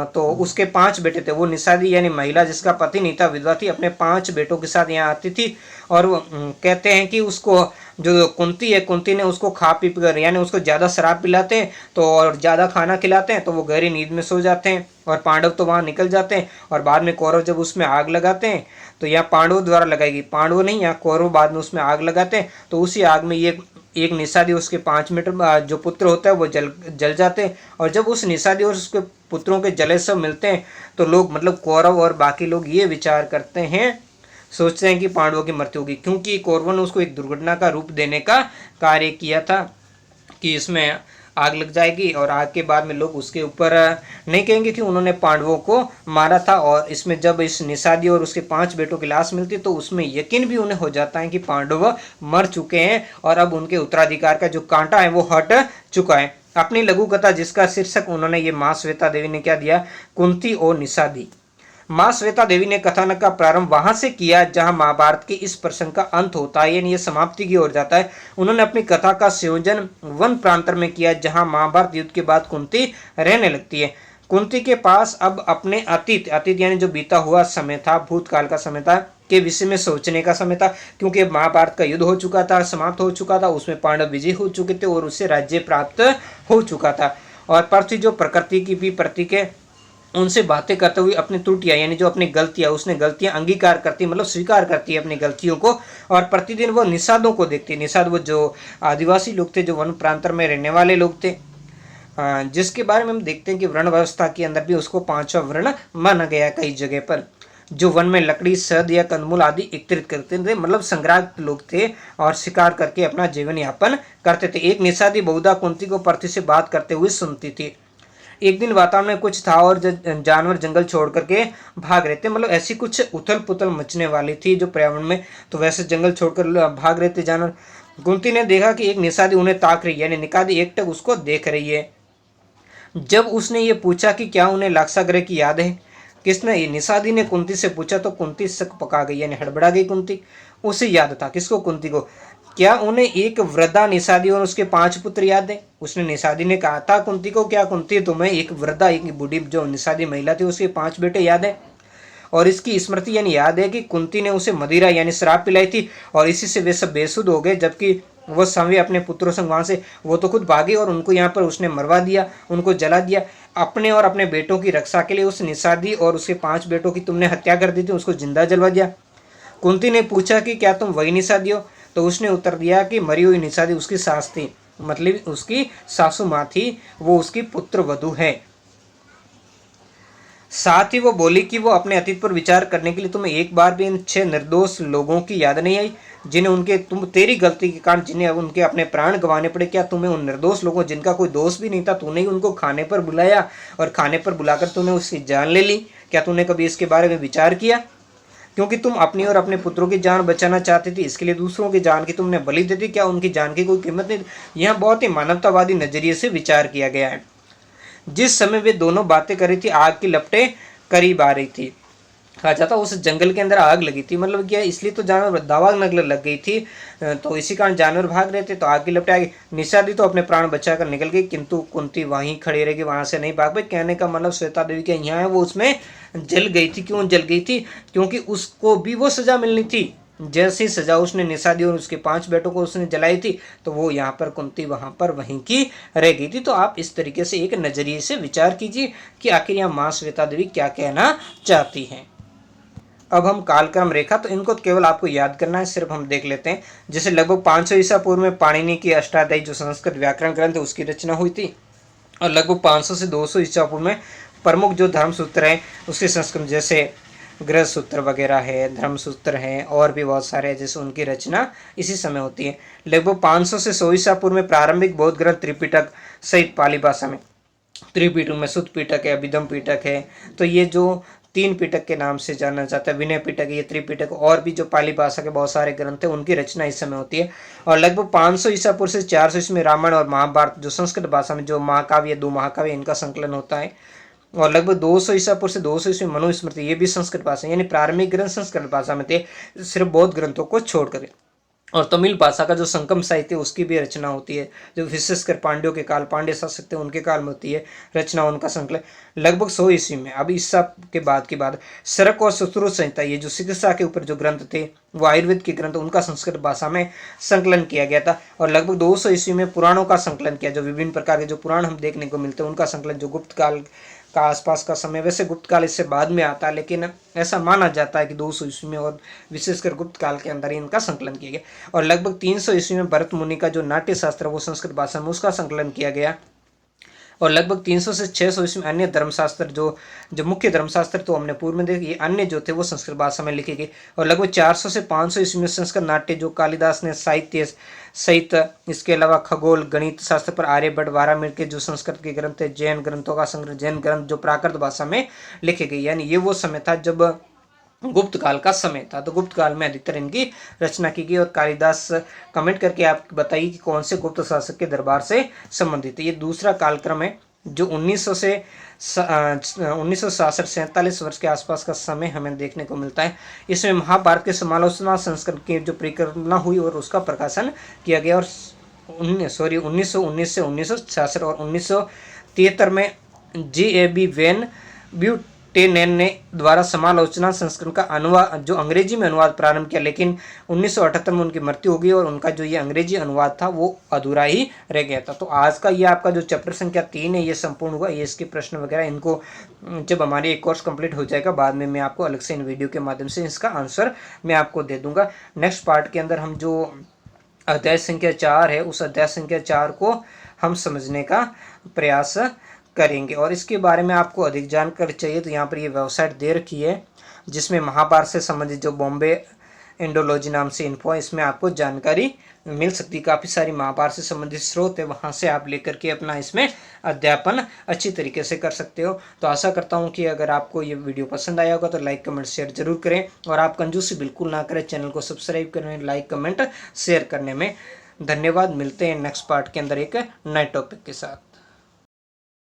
तो उसके 5 बेटे थे। वो निषादी यानी महिला जिसका पति नहीं था, विधवा थी, अपने 5 बेटों के साथ यहाँ आती थी और वो कहते हैं कि उसको जो कुंती है, कुंती ने उसको खा पी कर यानी उसको ज़्यादा शराब पिलाते हैं तो और ज़्यादा खाना खिलाते हैं तो वो गहरी नींद में सो जाते हैं और पांडव तो वहाँ निकल जाते हैं। और बाद में कौरव जब उसमें आग लगाते हैं तो यहाँ पांडवों द्वारा लगाएगी, पांडवों नहीं यहाँ कौरव बाद में उसमें आग लगाते हैं, तो उसी आग में ये एक निषादी उसके 5 मीटर जो पुत्र होता है वो जल जाते हैं। और जब उस निषादी और उसके पुत्रों के जले सब मिलते हैं तो लोग मतलब कौरव और बाकी लोग ये विचार करते हैं, सोचते हैं कि पांडवों की मृत्यु होगी, क्योंकि कौरवों ने उसको एक दुर्घटना का रूप देने का कार्य किया था कि इसमें आग लग जाएगी और आग के बाद में लोग उसके ऊपर नहीं कहेंगे कि उन्होंने पांडवों को मारा था। और इसमें जब इस निषादी और उसके 5 बेटों की लाश मिलती तो उसमें यकीन भी उन्हें हो जाता है कि पांडव मर चुके हैं और अब उनके उत्तराधिकार का जो कांटा है वो हट चुका है। अपनी लघु कथा जिसका शीर्षक उन्होंने ये महाश्वेता देवी ने क्या दिया, कुंती और निषादी। महाश्वेता देवी ने कथानक का प्रारंभ वहां से किया जहां महाभारत के इस प्रसंग का अंत होता है, यानी ये समाप्ति की ओर जाता है। उन्होंने अपनी कथा का संयोजन वन प्रांतर में किया जहां महाभारत युद्ध के बाद कुंती रहने लगती है। कुंती के पास अब अपने अतीत यानी जो बीता हुआ समय था, भूतकाल का समय था, के विषय में सोचने का समय था, क्योंकि महाभारत का युद्ध हो चुका था, समाप्त हो चुका था, उसमें पांडव विजय हो चुके थे और उससे राज्य प्राप्त हो चुका था। और पृथ्वी जो प्रकृति की भी प्रतीक है उनसे बातें करते हुए अपनी त्रुटियां यानी जो अपनी गलतियां, उसने गलतियां अंगीकार करती मतलब स्वीकार करती है अपनी गलतियों को और प्रतिदिन वो निषादों को देखती। निषाद वो जो आदिवासी लोग थे, जो वन प्रांतर में रहने वाले लोग थे, जिसके बारे में हम देखते हैं कि वर्ण व्यवस्था के अंदर भी उसको 5वां वर्ण माना गया कई जगह पर, जो वन में लकड़ी, शहद या कंदमूल आदि एकत्रित करते थे, मतलब संग्राहक लोग थे और शिकार करके अपना जीवन यापन करते थे। एक निषादी बहुधा कुंती को पृथ्वी से बात करते हुए सुनती थी। एक दिन वातावरण में कुछ था और जानवर जंगल छोड़ करके भाग रहे थे, मतलब ऐसी कुछ उथल पुथल मचने वाली थी जो पर्यावरण में, तो वैसे जंगल छोड़कर भाग रहे थे जानवर। कुंती ने देखा कि एक निषादी उन्हें ताक रही है, यानी निकादी एकटक उसको देख रही है। जब उसने ये पूछा कि क्या उन्हें लाक्षागृह की याद है, किसने, निषादी ने कुंती से पूछा, तो कुंती शक पका गई यानी हड़बड़ा गई कुंती। उसे याद था, किसको, कुंती को, क्या उन्हें एक वृद्धा निषादी और उसके 5 पुत्र याद है। उसने निषादी ने कहा था कुंती को, क्या कुंती तुम्हें एक वृद्धा, एक बूढ़ी जो निषादी महिला थी, उसके 5 बेटे याद है। और इसकी स्मृति यानी याद है कि कुंती ने उसे मदिरा यानी शराब पिलाई थी और इसी से वे सब बेसुध हो गए, जबकि वो समय अपने पुत्रों संग वहां से वो तो खुद भागे और उनको यहाँ पर उसने मरवा दिया, उनको जला दिया। अपने और अपने बेटों की रक्षा के लिए उस निषादी और उसके 5 बेटों की तुमने हत्या कर दी थी, उसको जिंदा जलवा दिया। कुंती ने पूछा कि क्या तुम वही निषादी हो? तो उसने उत्तर दिया कि मरी हुई निषादी उसकी सास थी, मतलब उसकी सासू माँ थी, वो उसकी पुत्र वधू है। साथ ही वो बोली कि वो अपने अतीत पर विचार करने के लिए तुम्हें एक बार भी इन 6 निर्दोष लोगों की याद नहीं आई, जिन्हें उनके तुम तेरी गलती के कारण जिन्हें उनके अपने प्राण गंवाने पड़े? क्या तुम्हें उन निर्दोष लोगों जिनका कोई दोष भी नहीं था, तूने ही उनको खाने पर बुलाया और खाने पर बुलाकर तूने उसकी जान ले ली? क्या तूने कभी इसके बारे में विचार किया? क्योंकि तुम अपनी और अपने पुत्रों की जान बचाना चाहती थी, इसके लिए दूसरों की जान की तुमने बलि दे दी। क्या उनकी जान की कोई कीमत नहीं? यह बहुत ही मानवतावादी नजरिए से विचार किया गया है। जिस समय वे दोनों बातें कर रही थी, आग की लपटें करीब आ रही थी। कहा जाता उस जंगल के अंदर आग लगी थी, मतलब क्या इसलिए तो जानवर दावा नगल लग गई थी, तो इसी कारण जानवर भाग रहे थे, तो आग की लपटें आ गई। निषादी तो अपने प्राण बचाकर निकल गई, किंतु कुंती वहीं खड़ी रहेगी, वहां से नहीं भाग पाई। कहने का मतलब श्वेता देवी के यहाँ है वो उसमें जल गई थी। क्यों जल गई थी? क्योंकि उसको भी वो सजा मिलनी थी। जैसी सजा उसने निषादी और उसके 5 बेटों को उसने जलाई थी, तो वो यहाँ पर कुंती वहां पर वहीं की रह गई थी। तो आप इस तरीके से एक नजरिए से विचार कीजिए कि आखिर यहाँ माँ श्वेता देवी क्या कहना चाहती हैं। अब हम कालक्रम रेखा, तो इनको केवल आपको याद करना है, सिर्फ हम देख लेते हैं। जैसे लगभग 500 ईसा पूर्व में पाणिनि की अष्टाध्यायी जो संस्कृत व्याकरण ग्रंथ है उसकी रचना हुई थी, और लगभग 500 से 200 ईसा पूर्व में प्रमुख जो धर्म सूत्र हैं उसके संस्करण, जैसे गृह सूत्र वगैरह है, धर्म सूत्र हैं, और भी बहुत सारे हैं, जैसे उनकी रचना इसी समय होती है। लगभग 500 से 100 ईसा पूर्व में प्रारंभिक बौद्ध ग्रंथ त्रिपिटक सहित पाली भाषा में, त्रिपिटक में सुत्त पिटक है, अभिधम पिटक है, तो ये जो 3 पिटक के नाम से जाना जाता है, विनय पिटक, ये त्रिपिटक, और भी जो पाली भाषा के बहुत सारे ग्रंथ हैं उनकी रचना इस समय होती है। और लगभग 500 ईसा पूर्व से 400 ईस्वी में रामायण और महाभारत जो संस्कृत भाषा में जो महाकाव्य, 2 महाकाव्य, इनका संकलन होता है। और लगभग 200 ईसा पूर्व से 200 ईस्वी में मनुस्मृति, ये भी संस्कृत भाषा, यानी प्रारंभिक ग्रंथ संस्कृत भाषा में थे, सिर्फ बौद्ध ग्रंथों को छोड़कर। और तमिल भाषा का जो संकम साहित्य उसकी भी रचना होती है, जो विशेषकर पांड्यों के काल, पांड्य शासक थे उनके काल में होती है रचना, उनका संकलन लगभग 100 ईस्वी में। अब ईसा के बाद की बात, सरक और सुश्रुत संहिता, ये जो चिकित्सा के ऊपर जो ग्रंथ थे वो आयुर्वेद के ग्रंथ, उनका संस्कृत भाषा में संकलन किया गया था। और लगभग 200 ईस्वी में पुराणों का संकलन किया, जो विभिन्न प्रकार के जो पुराण हम देखने को मिलते हैं उनका संकलन, जो गुप्त काल का आसपास का समय, वैसे गुप्त काल इससे बाद में आता है, लेकिन ऐसा माना जाता है कि 200 ईस्वी में और विशेषकर गुप्त काल के अंदर ही इनका संकलन किया गया। और लगभग 300 ईस्वी में भरत मुनि का जो नाट्य शास्त्र वो संस्कृत भाषा में उसका संकलन किया गया। और लगभग 300 से 600 ईस्वी में अन्य धर्मशास्त्र जो जो मुख्य धर्मशास्त्र तो हमने पूर्व में देखे, ये अन्य जो थे वो संस्कृत भाषा में लिखे गए। और लगभग 400 से 500 ईस्वी में संस्कृत नाट्य जो कालिदास ने साहित्य सहित, इसके अलावा खगोल गणित शास्त्र पर आर्यभट्ट वारामिर के जो संस्कृत के ग्रंथ है, जैन ग्रंथों का संग्रह, जैन ग्रंथ जो प्राकृत भाषा में लिखे गए, यानी ये वो समय था जब गुप्त काल का समय था। तो गुप्त काल में अधिकतर इनकी रचना की गई। और कालिदास कमेंट करके आप बताइए कि कौन से गुप्त शासक के दरबार से संबंधित है। ये दूसरा कालक्रम है जो 1900 से 1967-47 वर्ष के आसपास का समय हमें देखने को मिलता है। इसमें महाभारत के समालोचना संस्करण की जो परिकल्पना हुई और उसका प्रकाशन किया गया। और 1919 से 1966 और 1973 में G.A.B. वेन ब्यूटेनन ने द्वारा समालोचना संस्करण का अनुवाद जो अंग्रेजी में अनुवाद प्रारंभ किया, लेकिन 1978 में उनकी मृत्यु हो गई और उनका जो ये अंग्रेजी अनुवाद था वो अधूरा ही रह गया था। तो आज का ये आपका जो चैप्टर संख्या 3 है ये संपूर्ण हुआ। ये इसके प्रश्न वगैरह इनको जब हमारी एक कोर्स कंप्लीट हो जाएगा बाद में मैं आपको अलग से इन वीडियो के माध्यम से इसका आंसर मैं आपको दे दूंगा। नेक्स्ट पार्ट के अंदर हम जो अध्याय संख्या 4 है उस अध्याय संख्या 4 को हम समझने का प्रयास करेंगे। और इसके बारे में आपको अधिक जानकारी चाहिए तो यहाँ पर ये वेबसाइट दे रखी है जिसमें महाभारत से संबंधित जो बॉम्बे इंडोलॉजी नाम से इन्फो है, इसमें आपको जानकारी मिल सकती है। काफ़ी सारी महाभारत से संबंधित स्रोत है, वहाँ से आप लेकर के अपना इसमें अध्यापन अच्छी तरीके से कर सकते हो। तो आशा करता हूँ कि अगर आपको ये वीडियो पसंद आया होगा तो लाइक कमेंट शेयर जरूर करें। और आप कंजूसी बिल्कुल ना करें, चैनल को सब्सक्राइब करने, लाइक कमेंट शेयर करने में। धन्यवाद। मिलते हैं नेक्स्ट पार्ट के अंदर एक नए टॉपिक के साथ।